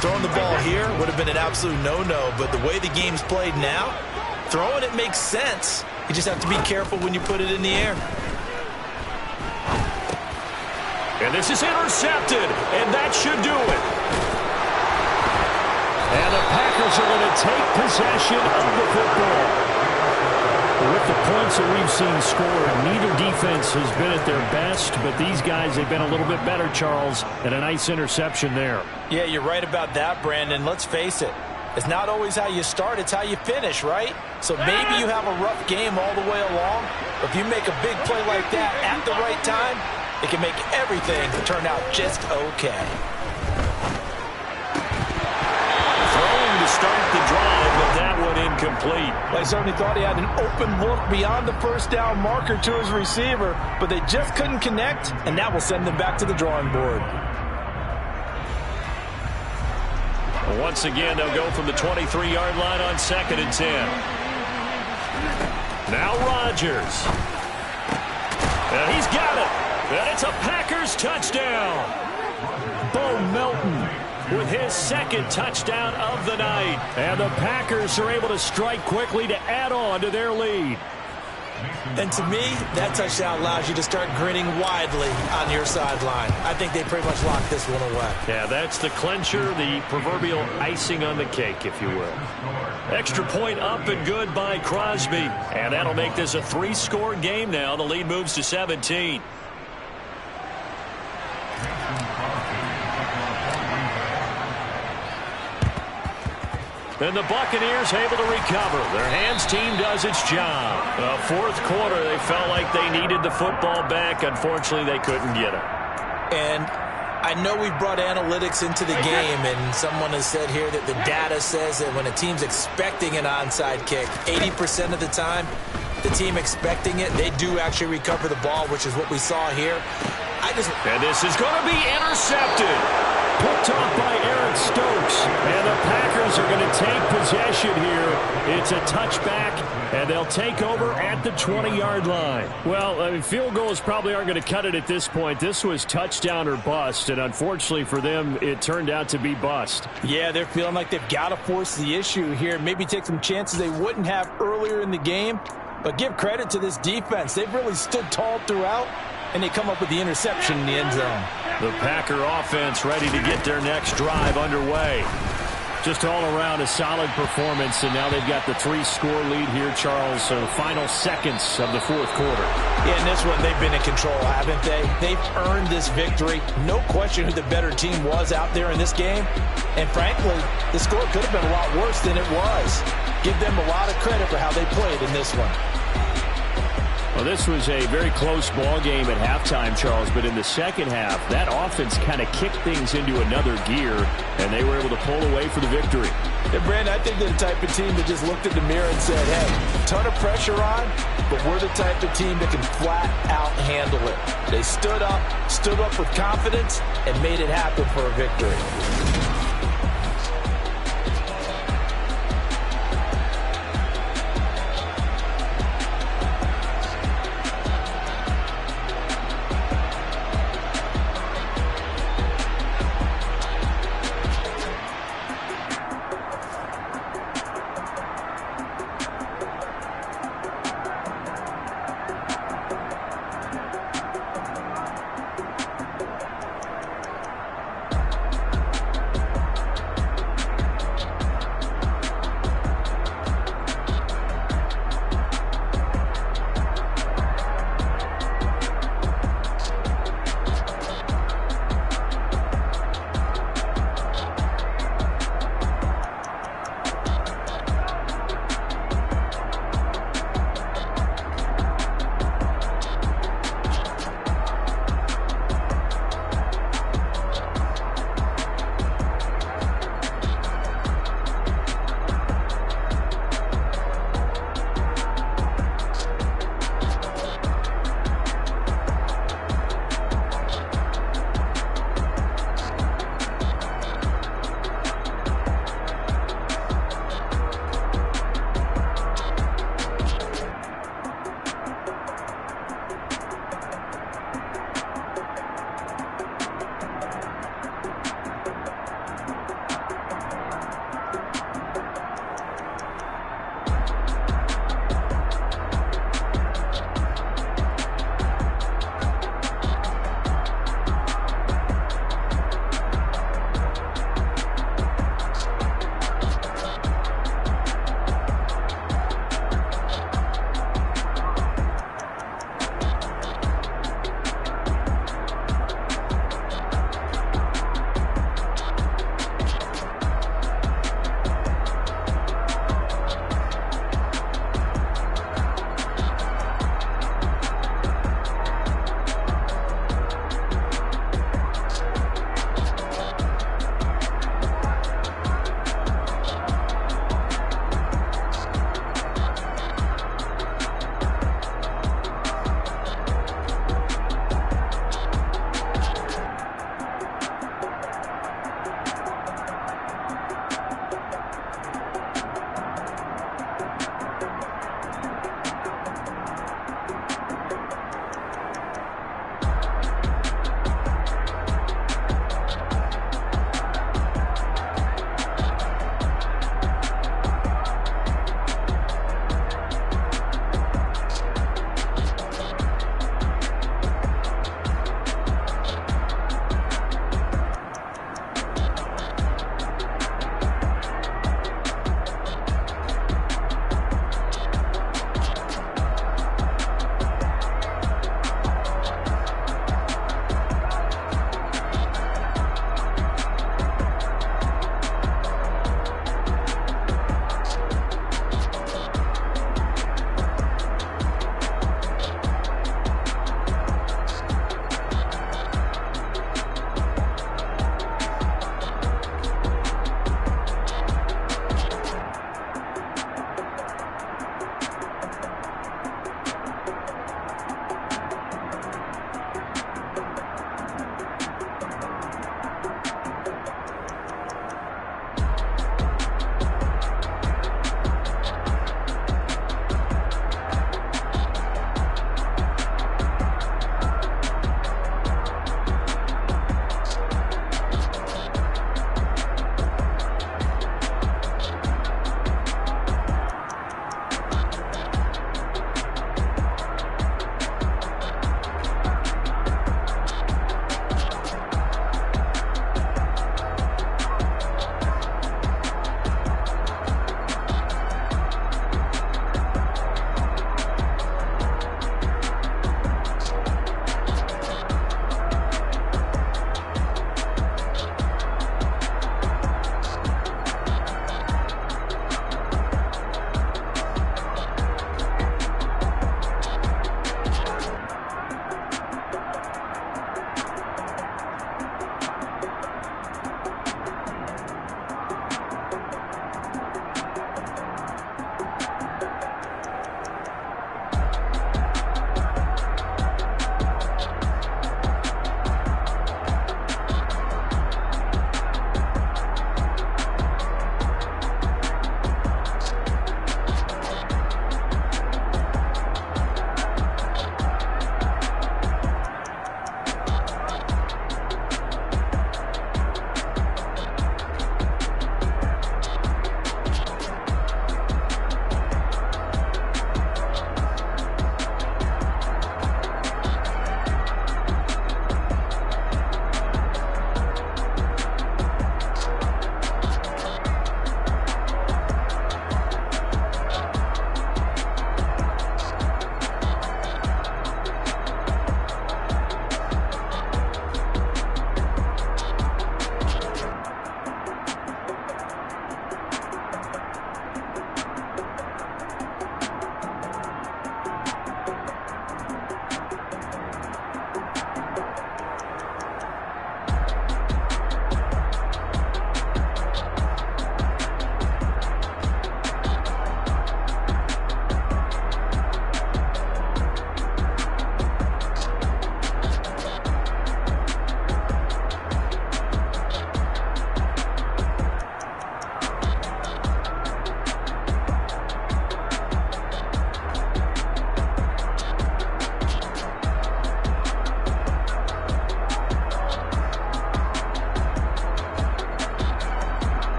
Throwing the ball here would have been an absolute no-no. But the way the game's played now, throwing it makes sense. You just have to be careful when you put it in the air.
And this is intercepted, and that should do it. And the Packers are going to take possession of the football. With the points that we've seen scored, neither defense has been at their best, but these guys have been a little bit better, Charles, and a nice interception there.
Yeah, you're right about that, Brandon. Let's face it. It's not always how you start, it's how you finish, right? So maybe you have a rough game all the way along, but if you make a big play like that at the right time, it can make everything turn out just okay.
Throwing to start the drive, but that one incomplete.
They certainly thought he had an open look beyond the 1st down marker to his receiver, but they just couldn't connect, and that will send them back to the drawing board.
Once again, they'll go from the 23-yard line on 2nd and 10. Now Rodgers. And he's got it. And it's a Packers touchdown. Bo Melton with his 2nd touchdown of the night. And the Packers are able to strike quickly to add on to their lead.
And to me, that touchdown allows you to start grinning widely on your sideline. I think they pretty much locked this one away.
Yeah, that's the clincher, the proverbial icing on the cake, if you will. Extra point up and good by Crosby. And that'll make this a 3-score game now. The lead moves to 17. And the Buccaneers able to recover. Their hands team does its job. 4th quarter, they felt like they needed the football back. Unfortunately, they couldn't get it.
And I know we brought analytics into the game, and someone has said here that the data says that when a team's expecting an onside kick, 80% of the time, the team expecting it, they do actually recover the ball, which is what we saw here.
And this is going to be intercepted. Picked off by Eric Stokes. And the Packers are going to take possession here. It's a touchback, and they'll take over at the 20-yard line. Well, I mean, field goals probably aren't going to cut it at this point. This was touchdown or bust, and unfortunately for them, it turned out to be bust.
Yeah, they're feeling like they've got to force the issue here. Maybe take some chances they wouldn't have earlier in the game. But give credit to this defense. They've really stood tall throughout, and they come up with the interception in the end zone.
The Packer offense ready to get their next drive underway. Just all around a solid performance, and now they've got the 3-score lead here, Charles. So final seconds of the fourth quarter.
Yeah, in this one, they've been in control, haven't they? They've earned this victory. No question who the better team was out there in this game. And frankly, the score could have been a lot worse than it was. Give them a lot of credit for how they played in this one.
Well, this was a very close ball game at halftime, Charles, but in the second half, that offense kind of kicked things into another gear, and they were able to pull away for the victory.
And Brandon, I think they're the type of team that just looked in the mirror and said, hey, ton of pressure on, but we're the type of team that can flat out handle it. They stood up with confidence, and made it happen for a victory.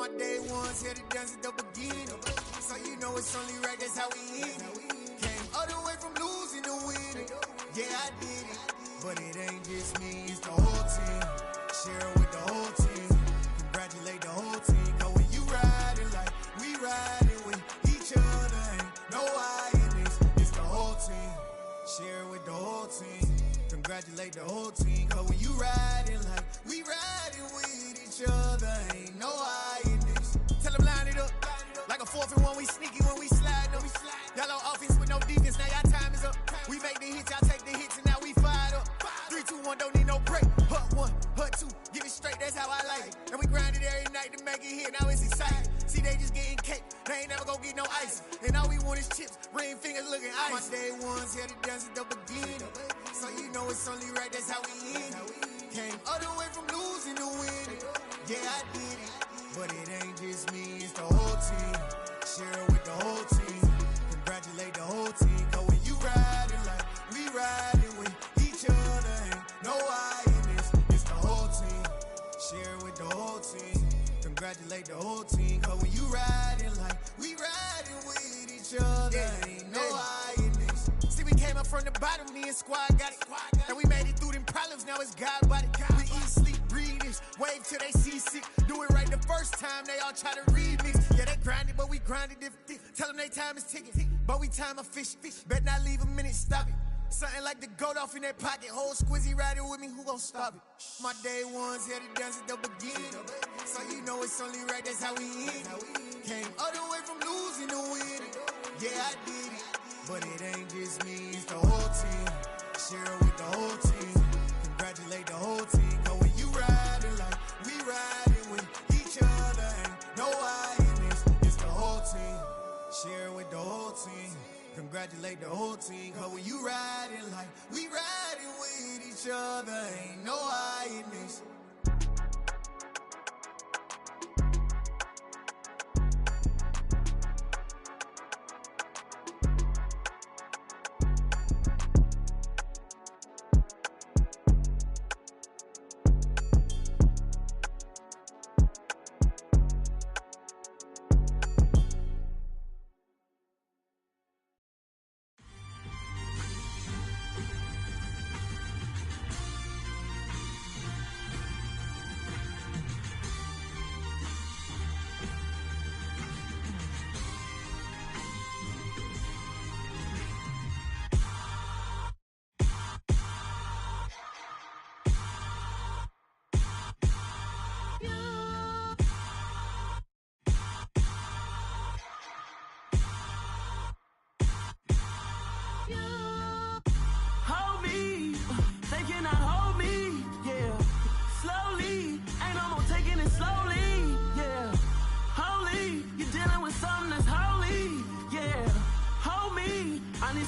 My day ones here to dance at the beginning. So you know it's only right, that's how we end it. Came all the way from losing to winning. Yeah, I did it. But it ain't just me, it's the whole team. Share it with the whole team. Congratulate the whole team. Cause when you riding like we riding with each other, ain't no I in this. It's the whole team. Share it with the whole team. Congratulate the whole team. Cause when you riding like we riding with each other, ain't no I in this. Tell them line it up. Like a 4th and 1, we sneaky when we slide them. Y'all on offense with no defense, now y'all time is up. We make the hits, y'all take the hits, and now we fired up. 3, 2, 1, don't need no break. Hut 1, hut 2, give it straight, that's how I like it. And we grind it every night to make it hit, now it's exciting. See, they just getting cake, they ain't never gonna get no ice. And all we want is chips, ring fingers looking ice. My day ones here to dance at the beginning. So you know it's only right, that's how we end it. Came all the way from losing to winning. Yeah, I did it. But it ain't just me, it's the whole team. Share it with the whole team. Congratulate the whole team. Cause when you riding like we riding with each other, ain't no I in this. It's the whole team. Share it with the whole team. Congratulate the whole team. Cause when you riding like we riding with each other, ain't no I in this. See, we came up from the bottom, me and squad got it. And we made it through them problems, now it's God body. We eat, sleep, breathe this, wave till they see sick. Do it right the first time, they all try to remix. Yeah, they grinded, but we grinded different. Tell them they time is ticking, but we time efficient. Bet not leave a minute, stop it. Something like the goat off in that pocket. Whole squizzy riding with me, who gon' stop it? My day ones here to dance at the beginning. So you know it's only right, that's how we end it. Came all the way from losing to winning. Yeah, I did it. But it ain't just me, it's the whole team. Share it with the whole team. Congratulate the whole team. Cause when you riding like we riding with each other, ain't no I in this. It's the whole team. Share it with the whole team. Congratulate the whole team. Cause when you riding like we riding with each other, ain't no I in this.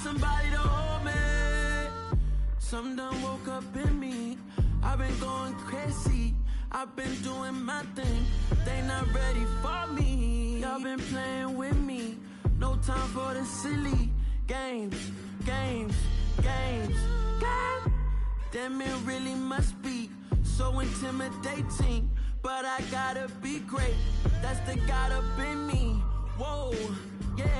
Somebody to hold me. Some done woke up in me. I've been going crazy. I've been doing my thing. They not ready for me. Y'all been playing with me. No time for the silly games. Damn, it really must be so intimidating. But I gotta be great. That's the God up in me. Whoa, yeah.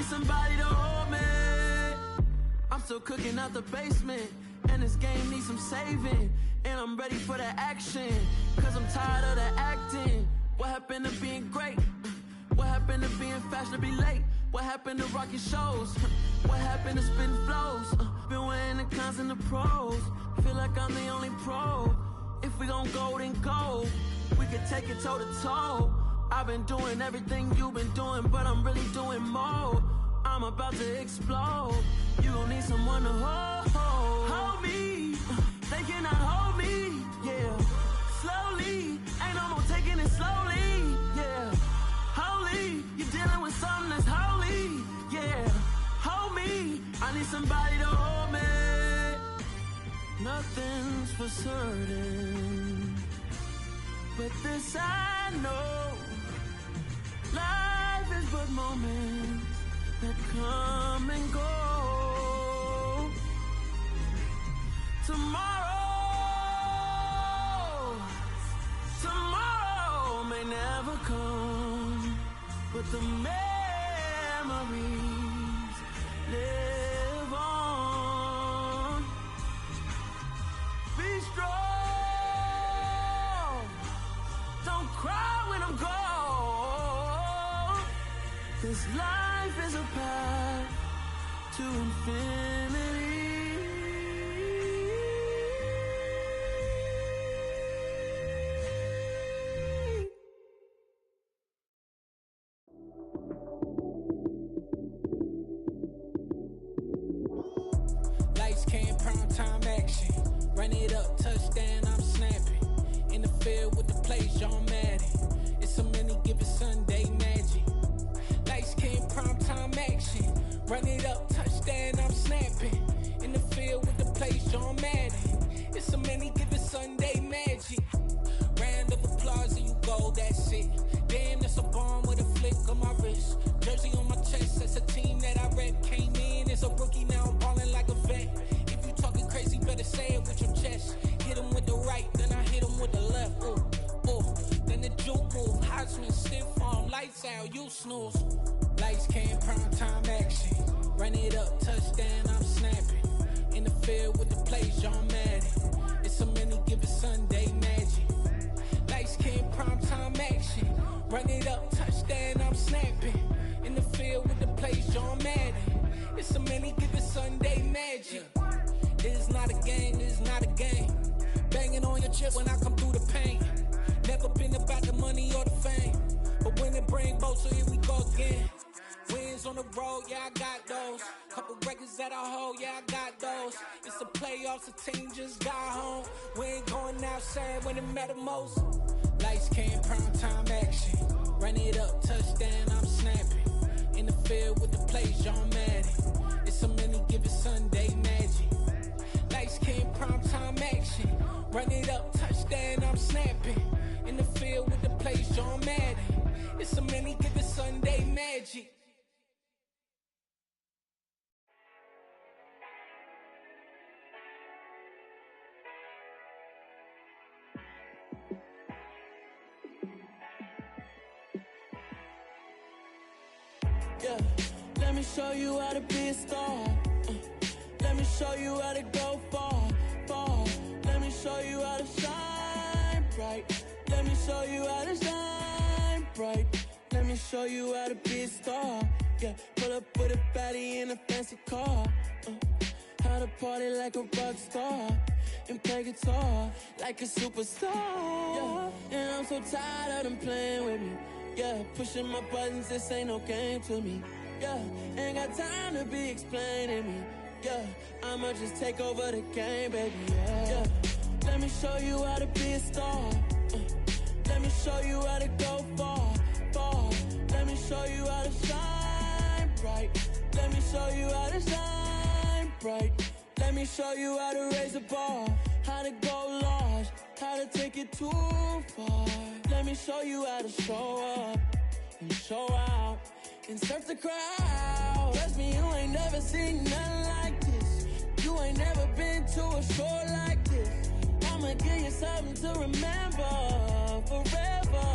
Somebody to hold me. I'm still cooking out the basement, and this game needs some saving. And I'm ready for the action, cause I'm tired of the acting. What happened to being great? What happened to being fashionably late? What happened to rocking shows? What happened to spitting flows? Been wearing the cons and the pros. Feel like I'm the only pro. If we gon' go, then go. We could take it toe to toe. I've been doing everything you've been doing, but I'm really doing more. I'm about to explode. You gon' need someone to hold me. They cannot hold me, yeah. Slowly, ain't no more taking it slowly, yeah. Holy, you're dealing with something that's holy, yeah. Hold me, I need somebody to hold me. Nothing's for hurting, but this I know, life is but moments that come and go. Tomorrow may never come, but the memories live on. Be strong, don't cry when I'm gone. This life is a path to infinity.
Lights came, prime time action. Run it up, touchdown, I'm snapping. In the field with the plays, John Madden. It's a many given Sunday magic. Lights came, prime time action. Run it up, touchdown, I'm snapping. In the field with the plays, John Madden. It's a many given Sunday magic. Round of applause and you go, that's it. Damn, that's a bomb with a flick on my wrist. Jersey on my chest, that's a team that I rep. Came in as a rookie, now I'm ballin' like a vet. If you talking crazy, better say it with your chest. Hit him with the right, then I hit him with the left. Ooh, ooh. Then the juke move, Heisman, stiff arm, lights out, you snooze. Lights came, prime time action. Run it up, touchdown, I'm snapping. In the field with the plays, John Madden. It's a many given Sunday magic. Lights came, prime time action. Run it up, touchdown, I'm snapping. In the field with the plays, John Madden. It's a many given Sunday magic. It is not a game, it is not a game. Banging on your chest when I come through the pain. Never been about the money or the fame, but when it bring both, so here we go again. Wins on the road, yeah, I got those. Couple records that I hold, yeah, I got those. It's the playoffs, the team just got home. We ain't going outside when it matter most. Lights came, prime time action. Run it up, touchdown, I'm snapping. In the field with the plays, John Madden. It's a many given Sunday magic. Lights came, prime time action. Run it up, touchdown, I'm snapping. In the field with the plays, John Madden. It's a many given Sunday magic.
Yeah, let me show you how to be a star. Let me show you how to go far, far. Let me show you how to shine bright. Let me show you how to shine bright. Let me show you how to be a star. Yeah, pull up with a baddie in a fancy car. How to party like a rock star and play guitar like a superstar. Yeah, and I'm so tired of them playing with me. Yeah, pushing my buttons, this ain't no game to me. Yeah, ain't got time to be explaining me. Yeah, I'ma just take over the game, baby. Yeah, let me show you how to be a star. Let me show you how to go far, far. Let me show you how to shine bright. Let me show you how to shine bright. Let me show you how to raise the bar, how to go large, how to take it too far. Let me show you how to show up and show out and surf the crowd. Trust me, you ain't never seen nothing like this. You ain't never been to a show like this. I'ma give you something to remember forever.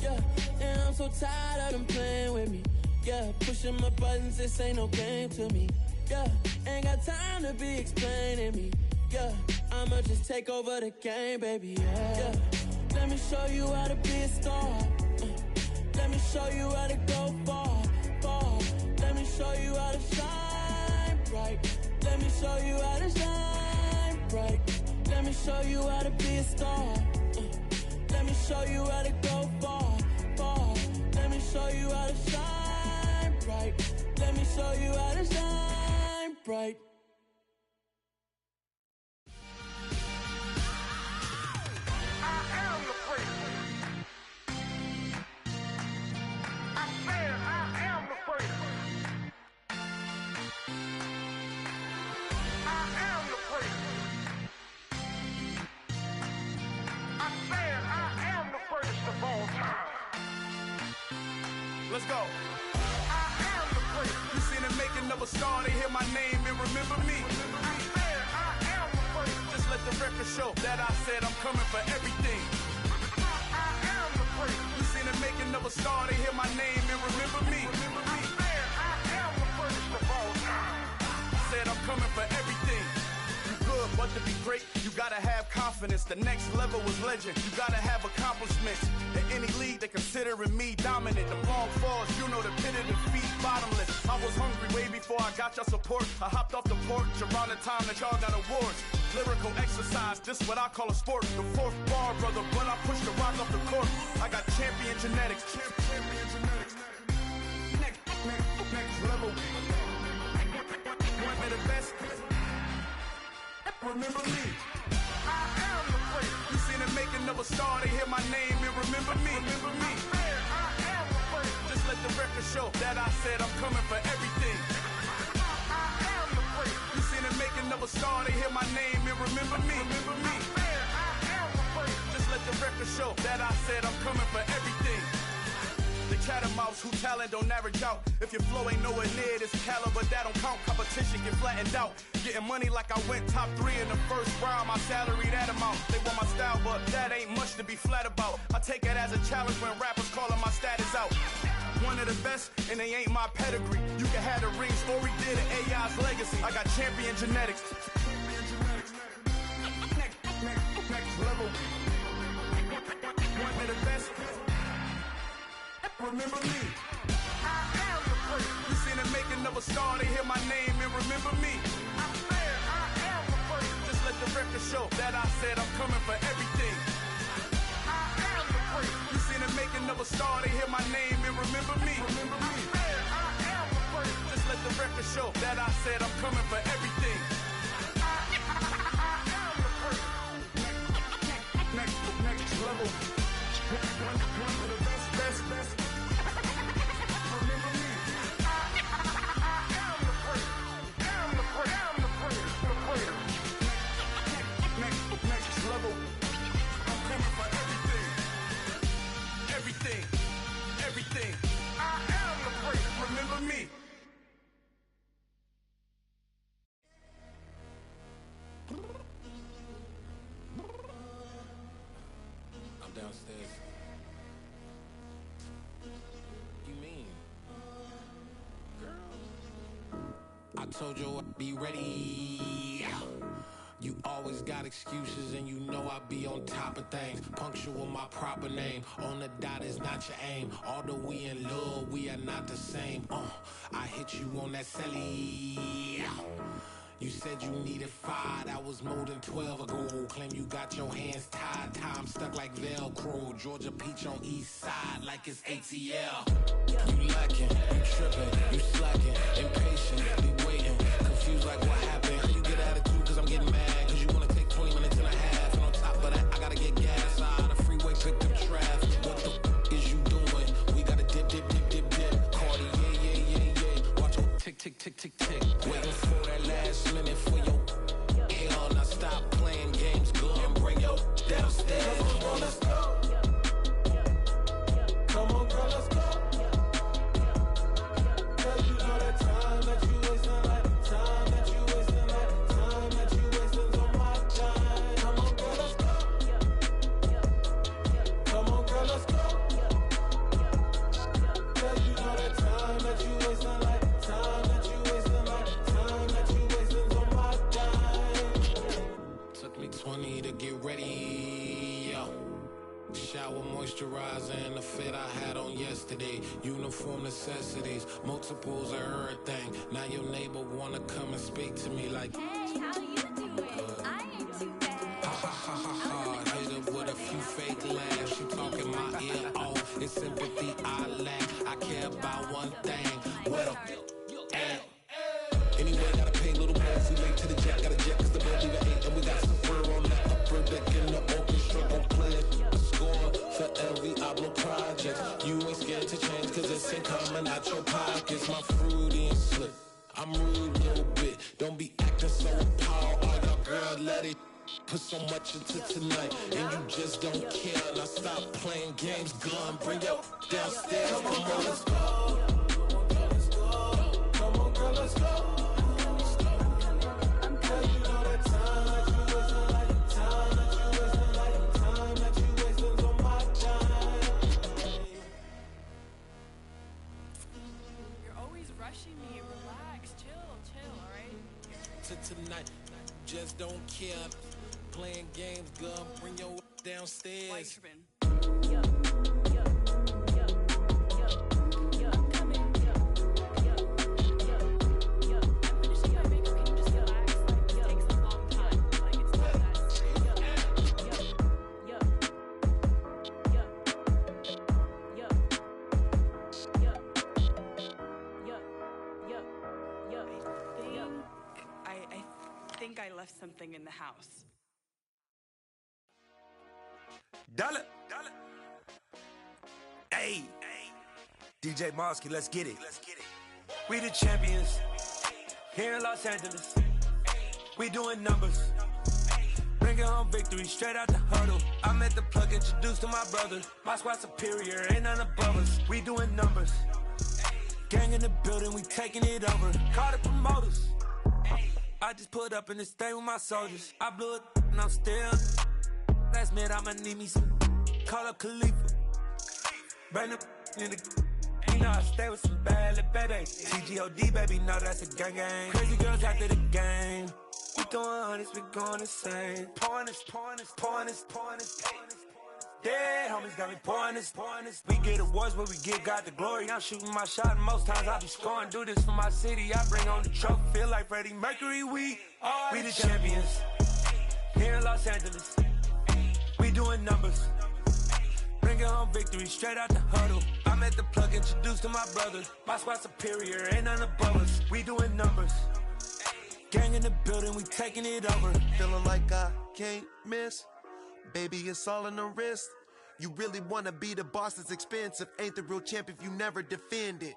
Yeah, and I'm so tired of them playing with me. Yeah, pushing my buttons, this ain't no game to me. Yeah, ain't got time to be explaining me. Yeah, I'ma just take over the game, baby. Yeah, let me show you how to be a star. Let me show you how to go far, far. Let me show you how to shine bright. Let me show you how to shine bright. Let me show you how to be a star. Let me show you how to go far, far. Let me show you how to shine bright. Let me show you how to shine bright.
let's go. I am the place. You seen the making of a star, they hear my name and remember me. I am the place. Just let the record show that I said I'm coming for everything. I am the place. You seen the making of a star, they hear my name and remember me. I am the place of all time. Said I'm coming for everything. You good, but to be great, you gotta have confidence. The next level was legend. You gotta have accomplishments. In any league, they considering me dominant. The long falls, you know the pit of defeat, bottomless. I was hungry way before I got your support. I hopped off the porch around the time that y'all got awards. Lyrical exercise, this what I call a sport. The fourth bar, brother, when I push the rock off the court. I got champion genetics. Champion genetics. Next level. One of the best. Remember me. I am the place. You seen the making of a star, they hear my name and remember me. Remember me. I am the place. Just let the record show that I said I'm coming for everything. I am the place. You seen the making of a star, they hear my name and remember me. Remember me. I am the place. Just let the record show that I said I'm coming for everything. The catamounts who talent don't average out. If your flow ain't nowhere near this caliber, that don't count. Competition get flattened out. Getting money like I went top 3 in the first round. My salary that amount. They want my style, but that ain't much to be flat about. I take it as a challenge when rappers calling my status out. One of the best, and they ain't my pedigree. You can have the rings, or we did an AI's legacy. I got champion genetics. Next level. One of the best. Remember me. I am the place. You seen the making of a star, they hear my name and remember me. I am the place. Just let the record show that I said I'm coming for everything. I am the place. You seen the making of a star, they hear my name and remember me. Remember me. I am the place. Just let the record show that I said I'm coming for everything. I am the place. Next level. One of the best. Next level. I'm coming for everything. Everything. I am the place. Remember me.
I'm downstairs. You mean? Girl. I told you I'd be ready. You always got excuses and you know I be on top of things. Punctual my proper name. On the dot is not your aim. Although we in love, we are not the same. I hit you on that celly. You said you needed 5, that was more than 12 ago. Claim you got your hands tied, time stuck like Velcro. Georgia Peach on east side like it's ATL. You lacking, you tripping, you slacking, impatient, waiting, confused like what happened. You get attitude cause I'm getting mad, cause you wanna take 20 minutes and a half. And on top of that, I gotta get gas out of the freeway, picked up traffic. What the is you doing? We gotta dip. Cardi, yeah. Watch your tick. Waiting for that last minute for your hell. Now stop playing games, go and bring your downstairs. Come on, girl, let's go. Come on, girl, let's go. Cause you know that time that you wasting, like time that you wasting, like time that you wasting on my time. Come on, girl, let's go. Come on, girl, let's go. Cause you know that time that you wasting, like time that you wasting, like time that you wasting on my time. Took me 20 to get ready, yo. Shower, moisturizer, and the fit I had on yesterday. Uniform necessities, multiples of everything. Now your neighbor wanna come and speak to me like,
hey, how you doing? I ain't too bad.
Ha. Hit her with a few fake laughs. She talking my ear off. It's sympathy I lack. I care about one thing. Well, and anyway, gotta pay a little more. We late to the jet, got a jet cause the bed leave at 8. And we got some fur on the upper deck in the orchestra. Gon' play a score for every Ablo project. You ain't scared to change cause it's ain't coming out your pockets. My fruity and slick, I'm rude a little bit. Don't be acting so appalled. All y'all girl, let it put some much into tonight, and you just don't care. Now stop playing games, gun, bring your downstairs. Come on, girl, let's go. Come on, girl, let's go. Tonight, just don't care. Playing games, girl, bring your downstairs.
I left something in the house.
Dollar. Hey. DJ Mosky, let's get it. We the champions here in Los Angeles. We doing numbers. Bringing home victory straight out the huddle. I'm at the plug, introduced to my brother. My squad superior, ain't none above us. We doing numbers. Gang in the building, we taking it over. Call the promoters. I just put up in this thing with my soldiers. I blew it and I'm still. Last minute I'ma need me some. Call up Khalifa. Bring the in the. You know I stay with some bad little baby. CGOD baby, know that's a gang gang. Crazy girls after the game. We throwing hundreds, we going insane. Pouring this. Dead homies got me pouring this. We get awards, but we give God the glory. I'm shooting my shot, and most times I be scoring. Do this for my city, I bring on the trophy. Feel like Freddie Mercury, we the champions here in Los Angeles. We doing numbers. Bringing home victory straight out the huddle. I'm at the plug, introduced to my brother. My squad superior, ain't none above us. We doing numbers. Gang in the building, we taking it over.
Feeling like I can't miss. Baby, it's all in the wrist. You really wanna be the boss, it's expensive. Ain't the real champ if you never defend it.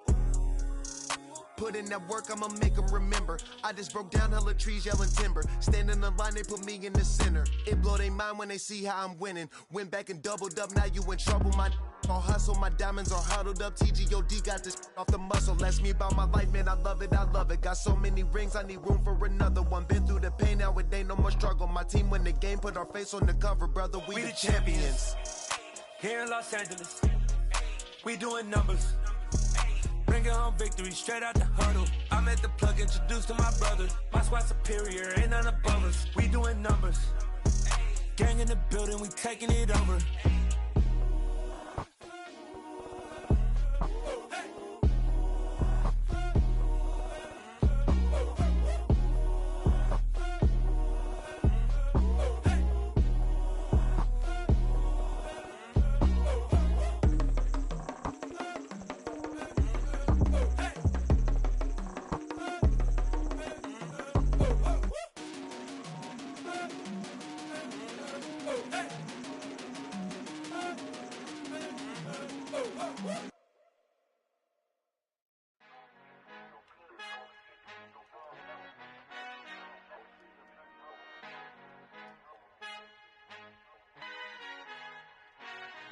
Put in that work, I'ma make them remember. I just broke down hella trees, yelling timber. Stand in the line, they put me in the center. It blow their mind when they see how I'm winning. Went back and doubled up, now you in trouble. My all hustle, my diamonds are huddled up. TGOD got this off the muscle. That's me about my life, man, I love it. Got so many rings, I need room for another one. Been through the pain, now it ain't no more struggle. My team win the game, put our face on the cover, brother. We the champions
here in Los Angeles. We doing numbers. Bringing home victory straight out the huddle. I'm at the plug, introduced to my brother. My squad superior, ain't none above us. We doing numbers. Gang in the building, we taking it over.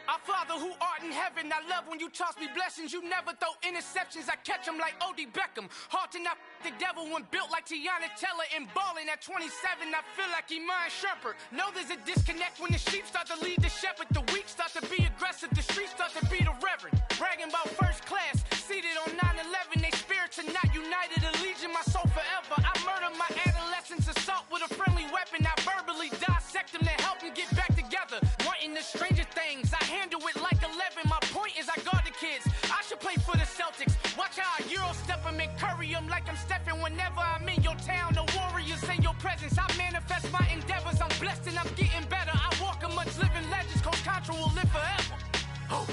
Our Father who art in heaven, I love when you toss me blessings. You never throw interceptions, I catch them like O.D. Beckham. Hard to not the devil when built like Tiana Teller and balling at 27, I feel like Iman Shumpert. Know there's a disconnect when the sheep start to lead the shepherd. The weak start to be aggressive, the streets start to be the reverend. Bragging about first class, seated on 9/11. They spirits are not united, allegiance my soul forever. I murder my adolescence, assault with a friendly weapon. I verbally dissect them to help them get back together. Wanting the stranger things, I handle it like 11. My point is I guard the kids. I should play for the Celtics. Watch how I Euro step them and curry them like I'm stepping. Whenever I'm in your town, the Warriors in your presence. I manifest my endeavors. I'm blessed and I'm getting better. I walk amongst living legends. Coach Contra will live forever. Oh.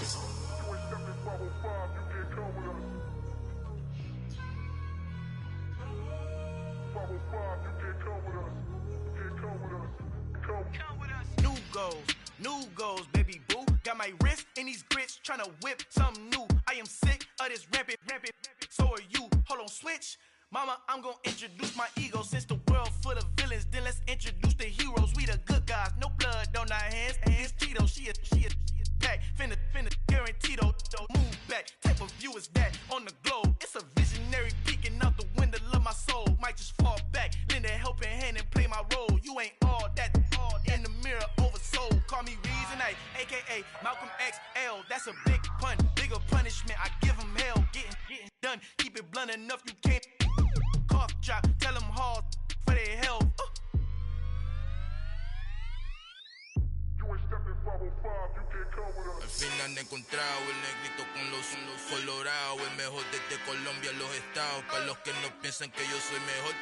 New goals, baby boo. Got my wrist in these grits, tryna whip something new. I am sick of this rampant. So are you. Hold on, switch Mama, I'm gonna introduce my ego. Since the world full of villains, then let's introduce the heroes. We the good guys, no blood on our hands. Hands Tito, she a pack. Finna guarantee though. Move back, type of view is that on the globe? It's a visionary peeking out the window of my soul. Might just fall back, lend a helping hand and play my role. You ain't all that in the mirror oversold. Call me Reason A, aka Malcolm XL. That's a big pun, bigger punishment. I give him hell, getting done. Keep it blunt enough, you can't cough drop. Tell them hard for their health.
Al fin han encontrado el negrito con los colorados, el mejor desde Colombia, los estados. Para los que no piensan que yo soy mejor,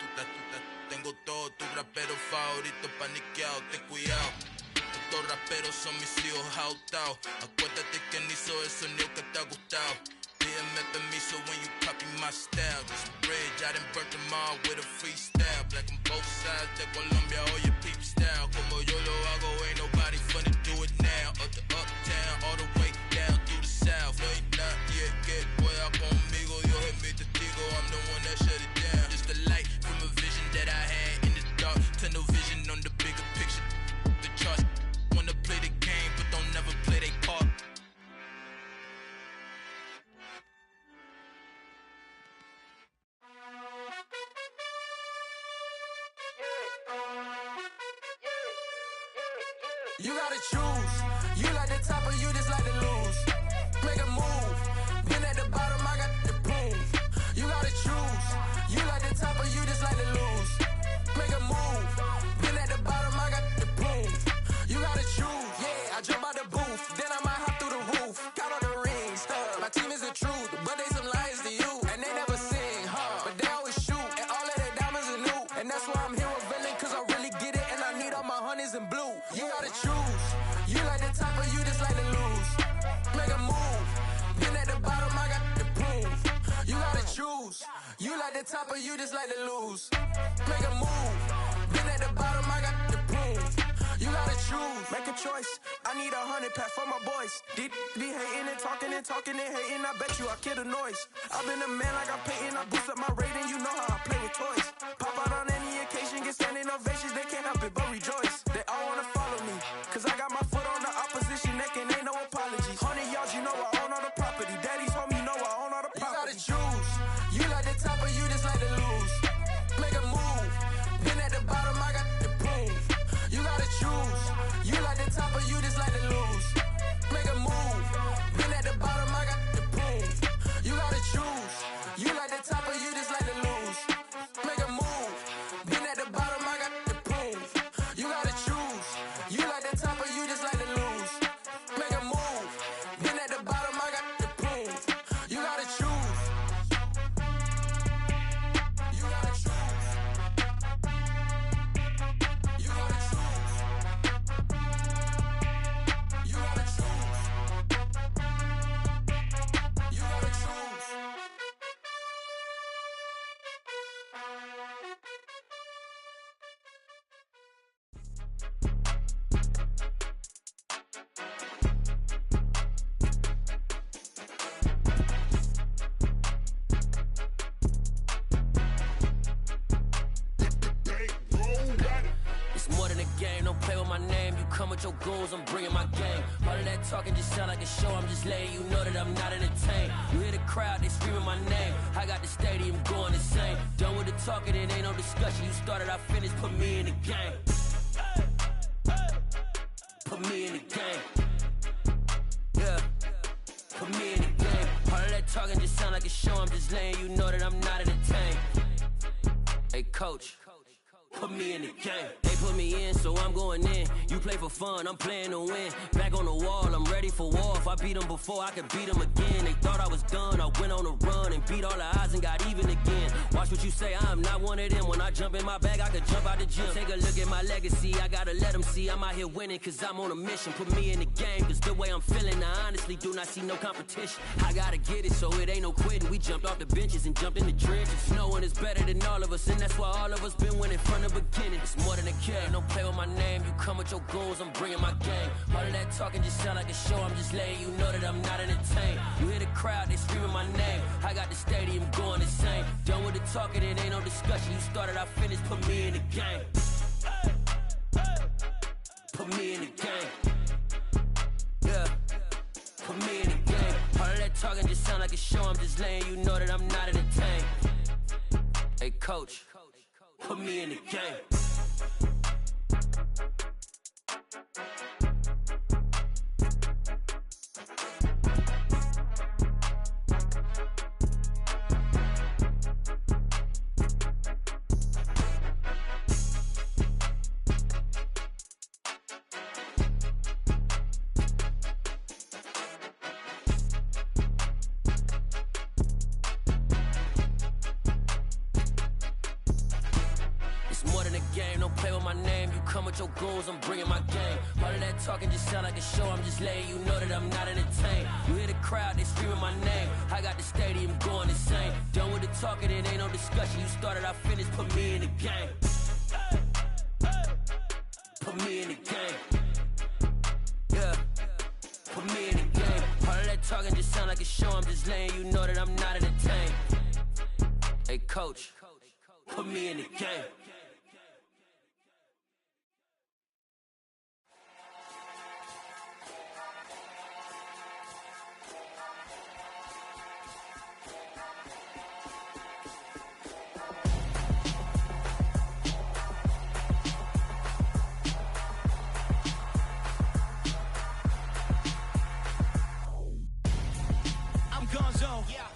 tengo todo, tu rapero favorito paniqueado, ten cuidado. Estos raperos son mis hijos jautados. Acuérdate que ni hizo el sonido que te ha gustado. Pídeme permiso when you copy my style. This bridge, I done burnt them all with a freestyle. Black on both sides de Colombia, oye peep style. Como yo lo hago, ain't nobody funny do it now. Up to uptown, all the way down through the south. No, you not yet, que pueda conmigo. Dios es mi testigo, I'm the one that shut it down. Just the light from a vision that I had in the dark. Tunnel vision on the bigger picture. The charts wanna play the game, but don't never play their part.
You gotta choose. You like the top or you just like to lose. Make a move. Been at the bottom, I got the proof. You gotta choose. You like the top or you just like to lose. Make a move. Been at the bottom, I got the proof. You gotta choose. Yeah, I jump out the booth. Then I might hop through the roof. Count all the rings. My team is the truth, but they some liars to you. And they never sing, but they always shoot. And all of their diamonds are new. And that's why I'm here with villain, cause I really get it. And I need all my honeys in blue. You gotta choose. You like the top or you just like to lose. Make a move. Been at the bottom, I got the proof. You gotta choose. You like the top or you just like to lose. Make a move. Been at the bottom, I got the proof. You gotta choose. Make a choice. I need 100 pack for my boys. Be hating and talking and hating. I bet you I kill the noise. I've been a man like I'm Peyton. I boost up my rating. You know how I play with toys. Pop out on any occasion, get standing ovations. They can't help it but rejoice. They all wanna follow me, cause I got my foot on the opposition neck and ain't no apologies. 100 yards, you know I own all the property. Daddy's home, you know I own all the property. You gotta choose. You like the top or you just like to lose. Make a move. Been at the bottom, I got the proof. You gotta choose. You like the top or you just like to lose. Make a move. Been at the bottom, I got the proof. You gotta choose. You like the top or you just like to lose. Make a move. Been at the bottom, I got the proof. You gotta choose. You like the top or you just like to lose. Make a move. Been at the bottom, I got the proof. You gotta choose. You gotta choose. You gotta choose. You gotta choose. You gotta choose.
It's more than a game, don't play with my name. You come with your goons, I'm bringing my gang. All of that talking just sound like a show, I'm just letting you know that I'm not entertained. You hear the crowd, they screaming my name. I got the stadium going insane. Done with the talking, it ain't no discussion. You started, I finished, put me in the game. Put me in the game. Yeah, put me in the game. All of that talking just sound like a show, I'm just letting you know that I'm not entertained. Hey coach, put me in the game. They put me in, so I'm going in. You play for fun, I'm playing to win. Back on the wall, I'm ready for war. If I beat them before, I could beat them again. They thought I was done, I went on a run and beat all the odds and got even again. Watch what you say, I'm not one of them. When I jump in my bag, I could jump out the gym. Take a look at my legacy, I gotta let them see I'm out here winning, cause I'm on a mission. Put me in the game, cause the way I'm feeling, I honestly do not see no competition. I gotta get it, so it ain't no quitting. We jumped off the benches and jumped in the trenches. No one is better than all of us, and that's why all of us been winning front of beginning. It's more than a game. Don't play with my name. You come with your goons, I'm bringing my game. All of that talking just sound like a show. I'm just letting you know that I'm not entertained. You hear the crowd, they screaming my name. I got the stadium going insane. Done with the talking, it ain't no discussion. You started, I finished. Put me in the game. Put me in the game. Yeah. Put me in the game. All of that talking just sound like a show. I'm just letting you know that I'm not entertained. Hey, coach, put me in the game. Your goals, I'm bringing my game. All of that talking just sound like a show. I'm just letting you know that I'm not entertained. You hear the crowd, they screaming my name. I got the stadium going insane. Done with the talking, it ain't no discussion. You started, I finished. Put me in the game. Put me in the game. Yeah. Put me in the game. All of that talking just sound like a show. I'm just letting you know that I'm not entertained. Hey, coach, put me in the game.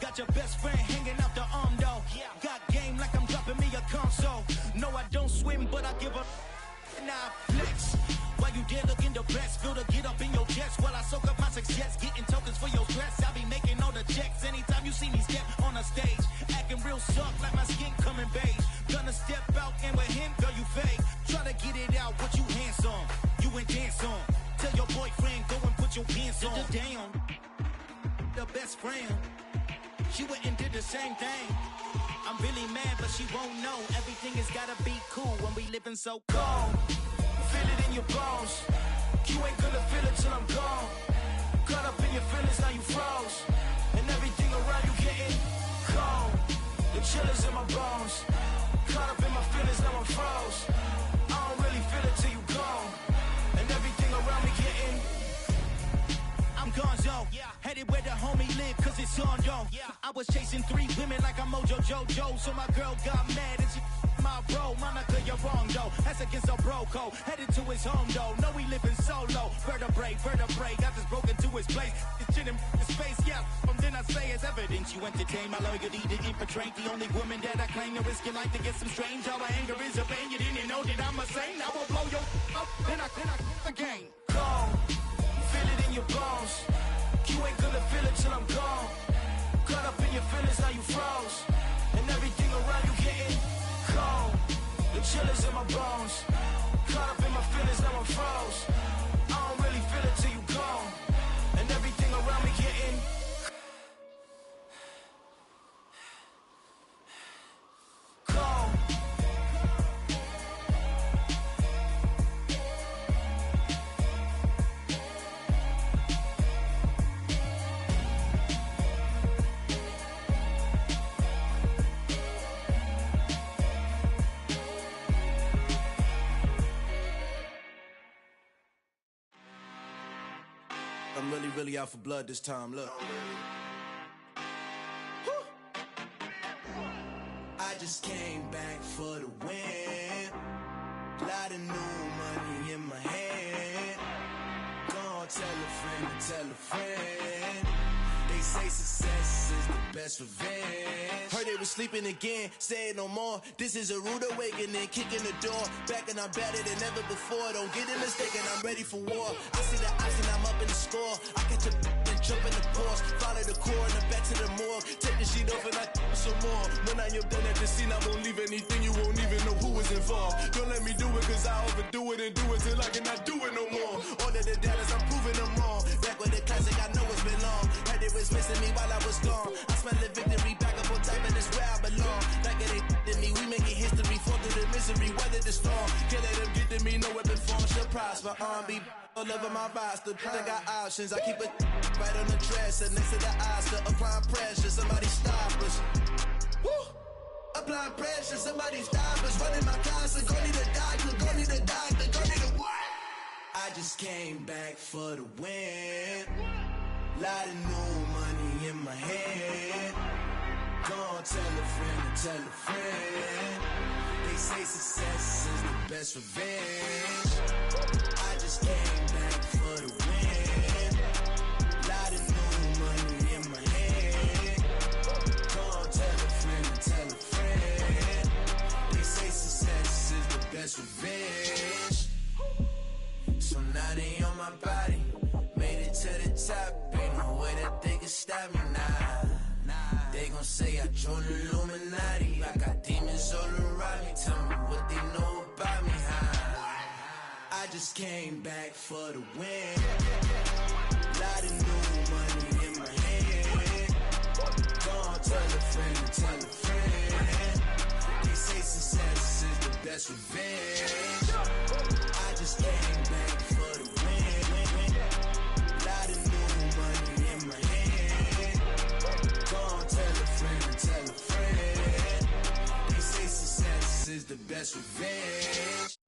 Got your best friend hanging out the arm though. Got game like I'm dropping me a console. No, I don't swim, but I give a nah flex. While you there looking the best, feel the get up in your chest while I soak up my success, getting tokens for your stress. I be making all the checks anytime you see me step on a stage, acting real soft like my skin coming beige. Gonna step out and with him, girl, you fake. Try to get it out, what you handsome, you and dance on. Tell your boyfriend go and put your pants on. Damn, the best friend. She went and did the same thing. I'm really mad, but she won't know. Everything has gotta be cool when we living so cold. Feel it in your bones. You ain't gonna feel it till I'm gone. Caught up in your feelings, now you froze. And everything around you getting cold. The chill is in my bones. Caught up in my feelings, now I'm froze. I don't really feel it till you gone. And everything around me getting I'm gonzo, headed where the homie live, cause it's on, yo. I was chasing 3 women like I'm Mojo Jojo, so my girl got mad and she my bro. Monica, you're wrong, though. That's against a bro code. Headed to his home, though. No, we living solo. Vertebrae, got this broken to his place. It's chin in his face, yeah. From then I say it's evidence you entertain my loyalty to infiltrate. The only woman that I claim to risk your life to get some strange. All my anger is a pain. You didn't know that I'm a saint. I will blow your up, then I again. Cold. Feel it in your bones. You ain't gonna feel it till I'm gone. Caught up in your feelings, now you froze. And everything around you getting cold. The chill is in my bones. Caught up in my feelings, now I'm froze. I don't really feel it till you gone. And everything around me getting cold. I'm really out for blood this time, look. I just came back for the win. Lot of new money in my hand. Gonna tell a friend to tell a friend. They say success is the best revenge. Heard they was sleeping again, say it no more. This is a rude awakening, kicking the door. Back and I'm better than ever before. Don't get it mistaken, I'm ready for war. I see the option, I'm up in the score. I catch a and jump in the Porsche. Follow the core and the back to the morgue. Take the sheet off and I some more. When I am done at the scene, I won't leave anything. You won't even know who was involved. Don't let me do it, cause I overdo it and do it till I cannot do it no more. All of the data, I'm proving them wrong. Back with the classic, I know it's been long. Heard it was missing me while I was gone. I smell the victory back up on top, and it's where I belong. Like it ain't me, we making history. Fall through the misery, weather the
prosper. R&B all over my roster. They got options. I keep it right on the dresser next to the Oscar. Applying pressure, somebody stop us. Woo! Applying pressure, somebody stop us. Running my closet, go need a doctor, go need a doctor, go need a what? I just came back for the win. Lot of new money in my hand. Go on, tell a friend and tell a friend. They say success is the best revenge. I just came back for the win. Lot of new money in my hand. Go on, tell a friend and tell a friend. They say success is the best revenge. So now they on my body. Made it to the top. Ain't no way that they can stop me now. They gon' say I joined the Illuminati. I got demons all around me. Tell me what they know about me, huh? I just came back for the win. Lot of new money in my hand. Go on, tell a friend and tell a friend. They say success is the best revenge. I just came back for the win. Lot of new money in my hand. Go on, tell a friend and tell a friend. They say success is the best revenge.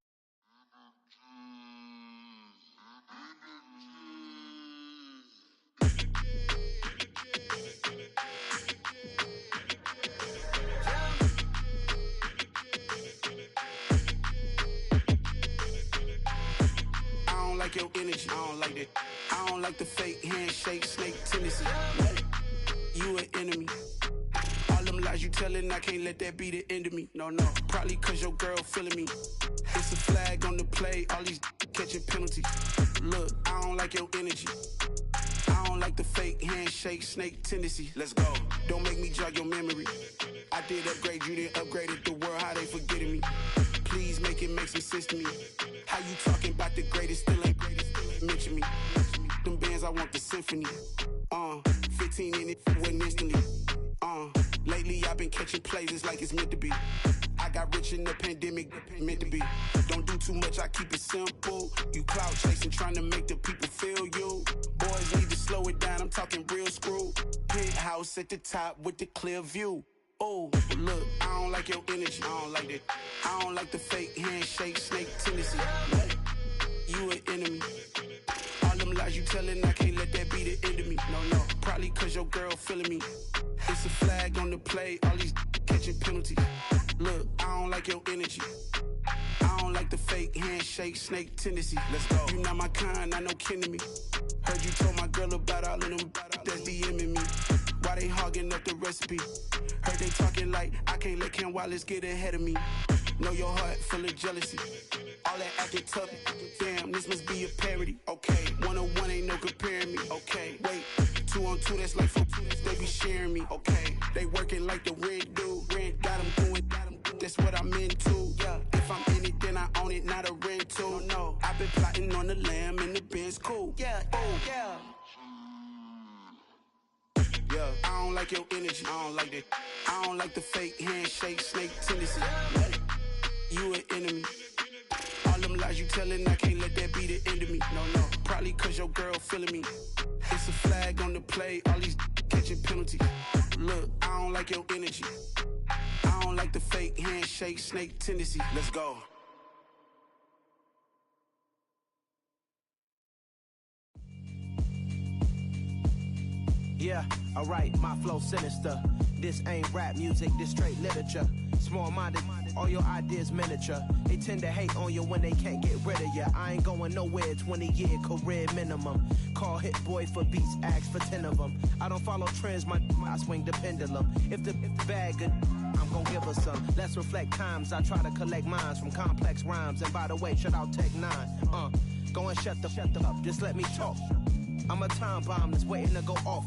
I don't like your energy. I don't like that. I don't like the fake handshake, snake tendency. You an enemy. All them lies you telling, I can't let that be the end of me. No, probably cause your girl feeling me. It's a flag on the play, all these catching penalties. Look, I don't like your energy. I don't like the fake handshake, snake tendency. Let's go. Don't make me jog your memory. I did upgrade, you didn't upgrade it. The world, how they forgetting me. Please make it make some sense to me. How you talking about the greatest, still ain't greatest, still ain't mention me. Them bands, I want the symphony. 15 in it, wasn't instantly. Lately I've been catching plays, it's like it's meant to be. I got rich in the pandemic, meant to be. Don't do too much, I keep it simple. You clout chasing, trying to make the people feel you. Boys need to slow it down, I'm talking real screw. Penthouse at the top with the clear view. Oh, look, I don't like your energy, I don't like that. I don't like the fake handshake, snake tendency. You an enemy. All them lies you telling, I can't let that be the end of me. No, probably cause your girl feeling me. It's a flag on the play, all these catching penalties. Look, I don't like your energy. I don't like the fake handshake, snake tendency. Let's go. You not my kind, I know kin to me. Heard you told my girl about all of them that's DMing me. Why they hogging up the recipe? Heard they talking like I can't let Ken Wallace get ahead of me. Know your heart full of jealousy. All that acting tough, damn, this must be a parody. Okay, 1-on-1 ain't no comparing me. Okay, wait, 2-on-2, that's like 4, they be sharing me. Okay, they working like the red dude. Red got them doing, that's what I'm into. Yeah, if I'm in it, then I own it, not a rental. No, I've been plotting on the lamb and the Benz cool. Yeah, oh, yeah. Yeah, I don't like your energy, I don't like that. I don't like the fake handshake, snake tendency. You an enemy. All them lies you telling, I can't let that be the end of me. No, probably cause your girl feeling me. It's a flag on the play, all these catching penalties. Look, I don't like your energy. I don't like the fake handshake, snake tendency. Let's go.
Yeah, alright, my flow sinister. This ain't rap music, this straight literature. Small-minded, all your ideas miniature. They tend to hate on you when they can't get rid of you. I ain't going nowhere, 20-year career minimum. Call Hit Boy for beats, ask for 10 of them. I don't follow trends, I swing the pendulum. If the bag good, I'm gon' give her some. Let's reflect times, I try to collect minds from complex rhymes. And by the way, shout out Tech 9. Go and shut the up, just let me talk. I'm a time bomb that's waiting to go off.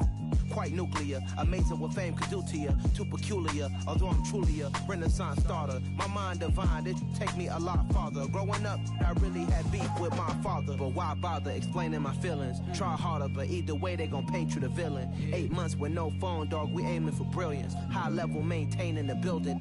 Quite nuclear, amazing what fame could do to you. Too peculiar, although I'm truly a renaissance starter. My mind divine, it take me a lot farther. Growing up, I really had beef with my father. But why bother explaining my feelings? Try harder, but either way they gon' paint you the villain. 8 months with no phone, dog, we aiming for brilliance. High level maintaining the building.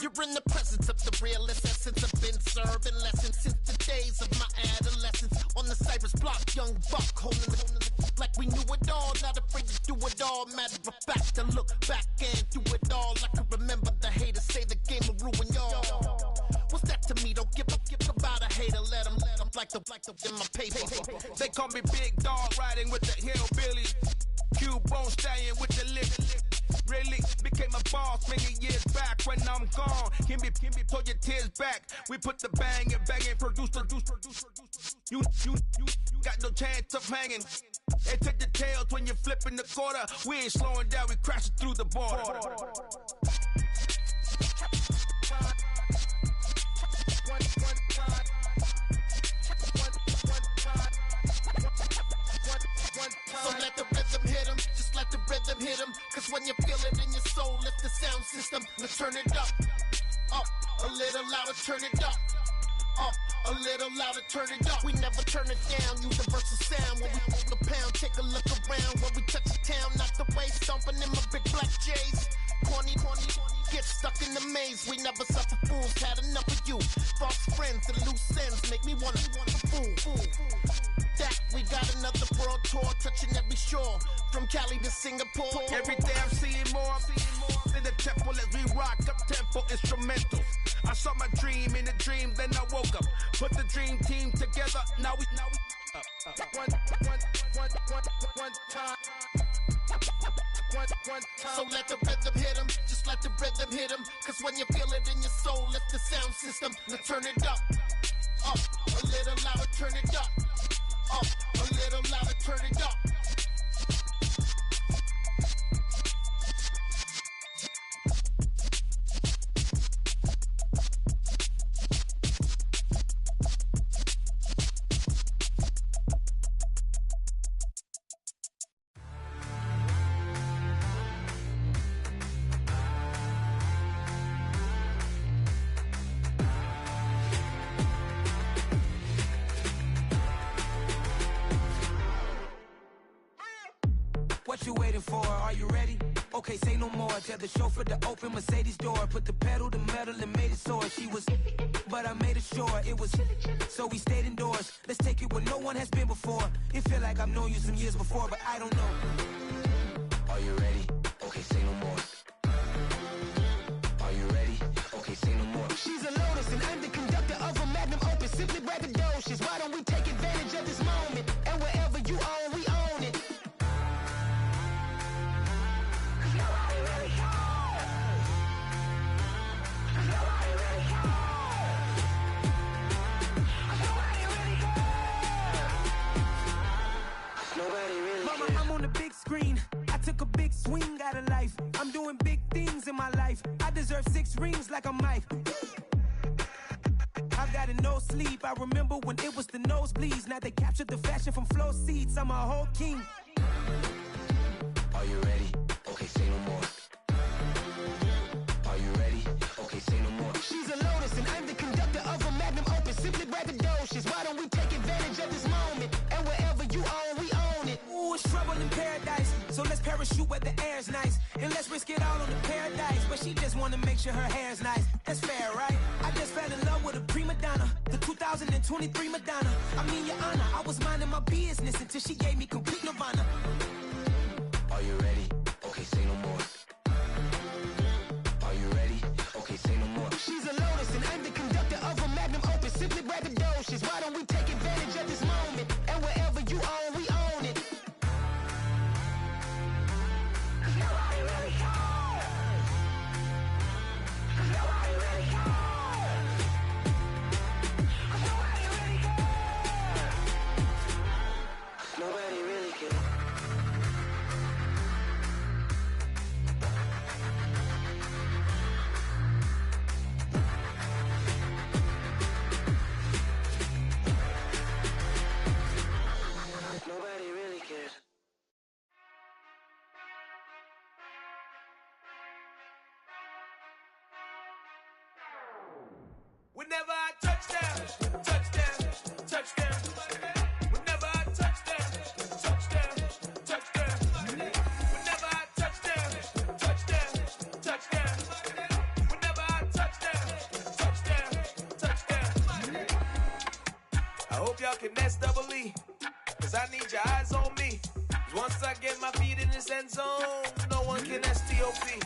You're in the presence of the realest essence. I've been serving lessons since the days of my adolescence. On the Cypress block, young buck holding it like we knew it all. Not afraid to do it all. Matter of fact, to look back and do it all. I can remember the haters say the game will ruin y'all. What's that to me? Don't give about a hater. Let them like the in my paper.
They call me Big Dog, riding with the hillbillies. Cubone stallion with the lip. Really became a boss many years back. When I'm gone, can be pull your tears back. We put the bang and produce. You got no chance of hanging. They take the tails when you're flipping the quarter. We ain't slowing down, we crashing through the border.
So let the rhythm hit him, just let the rhythm hit him. Cause when you feel it in your soul, lift the sound system. Let's turn it up, a little louder, turn it up. A little louder, turn it up. We never turn it down, universal sound. When we move the pound, take a look around. When we touch the town, knock the way, stomping in my big black J's. Corny, get stuck in the maze. We never suffer fools, had enough of you. False friends and loose ends make me wanna fool. That we got another world tour, touching every shore, from Cali to Singapore.
Every day I'm seeing more in the temple as we rock up tempo instrumentals. I saw my dream in a dream, then I woke up. Put the dream team together, now we one time.
So let the rhythm hit him, just let the rhythm hit him. Cause when you feel it in your soul, lift the sound system. Now turn it up, a little louder, turn it up, a little louder, turn it up.
What you waiting for? Are you ready? Okay, say no more. Tell the chauffeur to open Mercedes door. Put the pedal to metal and made it soar. She was, but I made it sure it was. So we stayed indoors. Let's take it where no one has been before. It feel like I've known you some years before, but I don't know. Are you ready? Okay, say no more. Are you ready? Okay, say no more.
She's a Lotus and I'm the conductor of a magnum opus. Simply braggadocious. Why don't we take advantage of this moment? And wherever you own, we own it.
Mama, I'm on the big screen. I took a big swing out of life. I'm doing big things in my life. I deserve 6 rings like a Mike. I've got no sleep. I remember when it was the nosebleeds. Now they captured the fashion from flow seats. I'm a whole king. Are you ready? Okay, say no more. Are you ready? Okay, say no more.
She's a Lotus and I'm the conductor of a magnum opus. Simply braggadocious. Why don't we take advantage of this moment? And wherever you own, we own it.
Ooh, it's trouble in paradise. So let's parachute where the air's nice. And let's risk it all on the paradise. But she just wanna make sure her hair's nice. That's fair, right? I just fell in love with a prima donna. The 2023 Madonna. I mean, your honor, I was minding my business until she gave me complete nirvana. Are you ready? Okay, say no more. Are you ready? Okay, say no more.
She's a Lotus and I'm the conductor of a magnum opus. Simply braggadocious. Why don't we take advantage of this moment? And wherever you own, we own it. Nobody really cares. Nobody really cares. Nobody really cares. Nobody really cares. Nobody really cares.
Whenever I touch down, touchdown, touchdown. Whenever I touch down, touchdown, touchdown. Whenever I touch down, touchdown, touchdown. Whenever I touch
y'all can S-double-E. Cause I need your eyes on me. Cause once I get my feet in this end zone, no one can S-T-O-P.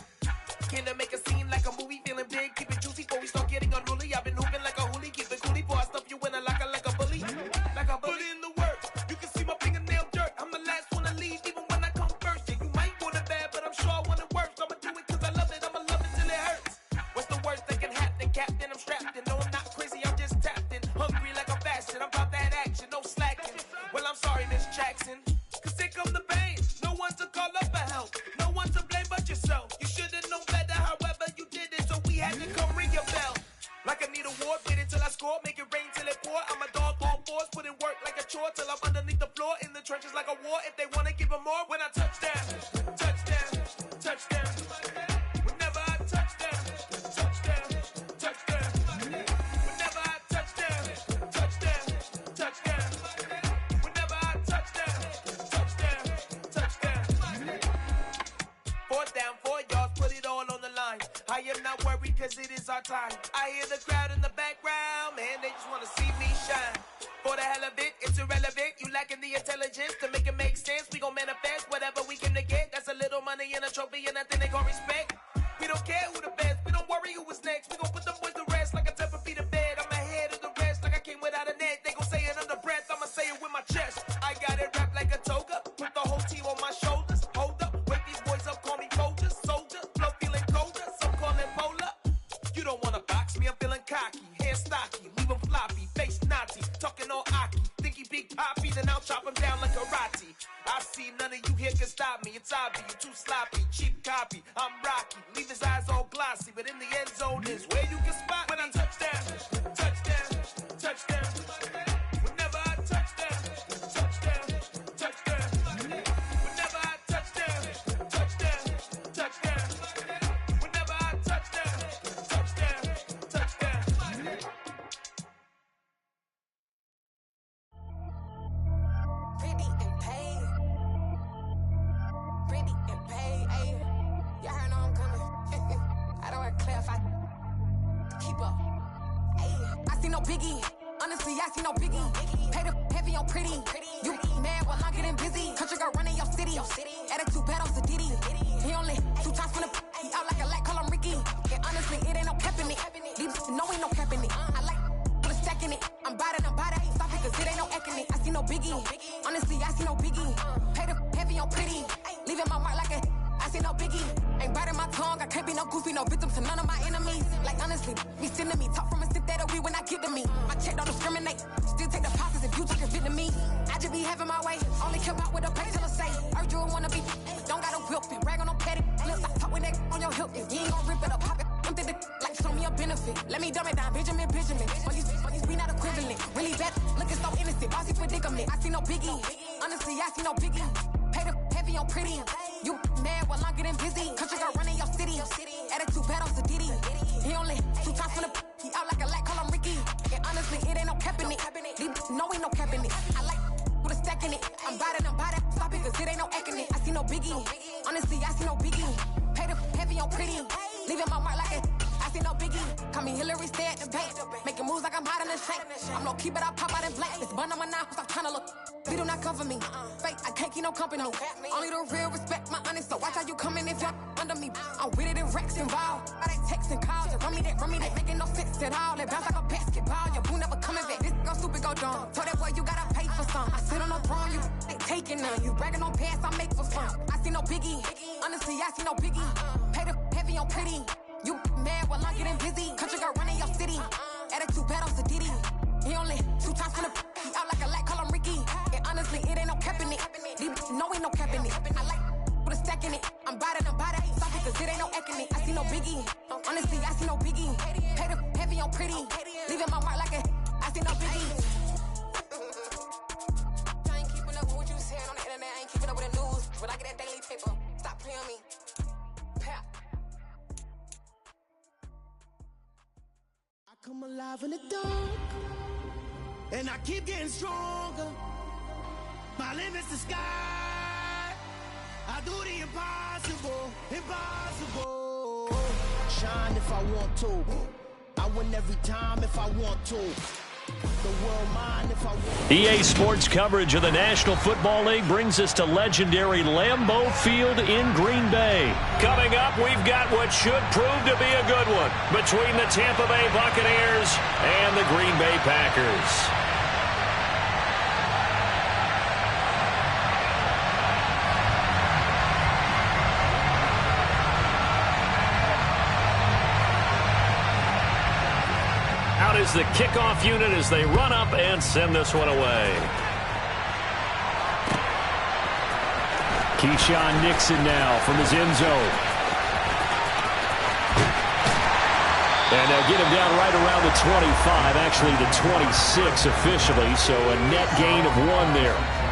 Can I make a scene like a movie, feeling big, keep it juicy before we start getting unruly. I've been hooping like a hoolie, keep it coolie before I stuff you in a locker like a bully. Like a bully in the work, you can see my fingernail dirt. I'm the last one to leave, even when I come first. Yeah, you might want it bad, but I'm sure I want it worse. I'ma do it cause I love it, I'ma love it till it hurts. What's the worst that can happen, Captain? I'm strapped in, no I'm not crazy, I'm just tapped in. Hungry like a bastard, I'm about that action, no slacking. Well, I'm sorry, Miss Jackson, cause here come the pain. No one to call up for help, no one to blame but yourself. You should've known better, however you did it, so we had to come ring your bell. Like I need a war, wait until I score, make it rain till it pour. I'm a dog on force, put in work like a chore till I'm underneath the floor, in the trenches like a war. If they wanna give them more, when I touch down, touchdown, touchdown. Whenever I touch down, touchdown, touchdown. Whenever I touch down, touchdown, touchdown. Whenever I touch down, touchdown, touchdown. 4th down, 4 yards, put it all on the line. I am not worried cause it is our time. I hear the crowd in the background, man, they just wanna see me shine. For the hell of it, it's irrelevant. You lacking the intelligence to make it make sense. We gon' manifest whatever we came to get. That's a little money and a trophy and nothing they gon' respect. We don't care who the best, we don't worry who is next. We gon' put them boys to rest like a 10 feet of bed. I'm ahead of the rest like I came without a net. They gon' say it under breath, I'ma say it with my chest. I got it wrapped like a toga, put the whole team on my shoulders. Hold up, wake these boys up, call me Folger, soldier. Flow feeling colder, some call it polar. You don't wanna box me, I'm feeling cocky. Hair stocky, leave him floppy, face naughty. Talking all aki, think he big poppy, then I'll chop him down like karate. I see none of you here can stop me. It's obvious, you too sloppy, cheap copy. I'm Rocky, leave his eyes all glossy, but in the end zone is where you can spot when I touchdown, touchdown, touchdown. Whenever I touchdown, touchdown, touchdown. Whenever I touchdown, touchdown, touchdown. Whenever I touchdown, touchdown, touchdown.
Pretty and paid. Pretty and paid, ayy. Y'all heard know I'm coming. I don't wear clear if I keep up. Ayy, I see no biggie. Honestly, I see no biggie. Pay the heavy on pretty. You mad while I'm getting busy. Country girl running your city. Attitude bad on Diddy. He only 2 times from the he out like a lack, call him Ricky. And honestly, it ain't no cap in it. These know ain't no cap in it. I like put a stack in it. I'm about it. Stop it, cause it ain't no acting it. I see no biggie. Honestly, I see no biggie. Pay the heavy on pretty. Leaving my mark like a I see no biggie. Ain't biting my tongue. I can't be no goofy, no victim to none of my enemies. Like honestly, be sending me talk from a sip that we when I get to me. My check don't discriminate. Still take the pauses if you talking Vietnamese. I just be having my way. Only care about what the pay till I say. Urge you wanna be. Don't got a whip and rag on no petty. Let's stop talking that on your hip. If you ain't gon' rip it up, pop it. Empty the like show me a benefit. Let me dumb it down, Benjamin. Money's we not equivalent. Really bad, looking so innocent. Bossy predicament. I see no biggie. Honestly, I see no biggie. Pay the heavy on pretty. You mad while I'm getting busy. Country girl running your city. Attitude bad on Diddy. He only 2 times from the he out like a lack, call him Ricky. And honestly, it ain't no cap in it. No, ain't no cap in it. I like with a stack in it. I'm about it. Stop it, cause it ain't no acting it. I see no biggie. Honestly, I see no biggie. Pay the heavy on pretty. Leaving my mark like a I see no biggie. Call me Hillary, stay at the bank. Making moves like I'm hot in the shank. I'm low key, but I pop out in black. It's bun on my knife, stop trying to look. They do not cover me. Fake, I can't keep no company. Only the real respect my honest. So watch how you coming if you're under me. I'm with it in Rex involved. I they text and calls. Run me that. Making no sense at all. They bounce like a basketball. Your boo never coming back. This go stupid, go dumb. Told that boy you gotta pay for some. I sit on no throne, you ain't taking none. You bragging on pants, I make for fun. I see no biggie. Honestly, I see no biggie. Pay the heavy on pretty. You mad while I'm getting busy. Country girl running your city. Attitude bad on Diddy. He only 2 times from the he out like a lack, call him Ricky. And honestly, it ain't no cap in it. No, ain't no cap in it. I like put a stack in it. I'm about it. Stop it, cause it ain't no acting it. I see no biggie. Honestly, I see no biggie. Pay the heavy on pretty. Leaving my mark like a I see no biggie. I ain't keeping up with what you saying on the internet. I ain't keeping up with the news. But I get that daily paper. Stop playing on me. Pap. Come alive in the dark, and I keep getting stronger. My limit's the sky. I do the impossible. Shine if I want to. I win every time if I want to.
EA Sports coverage of the National Football League brings us to legendary Lambeau Field in Green Bay. Coming up, we've got what should prove to be a good one between the Tampa Bay Buccaneers and the Green Bay Packers. Out is the kickoff unit as they run up and send this one away. Keyshawn Nixon now from his end zone. And they'll get him down right around the 25, actually the 26 officially, so a net gain of 1 there.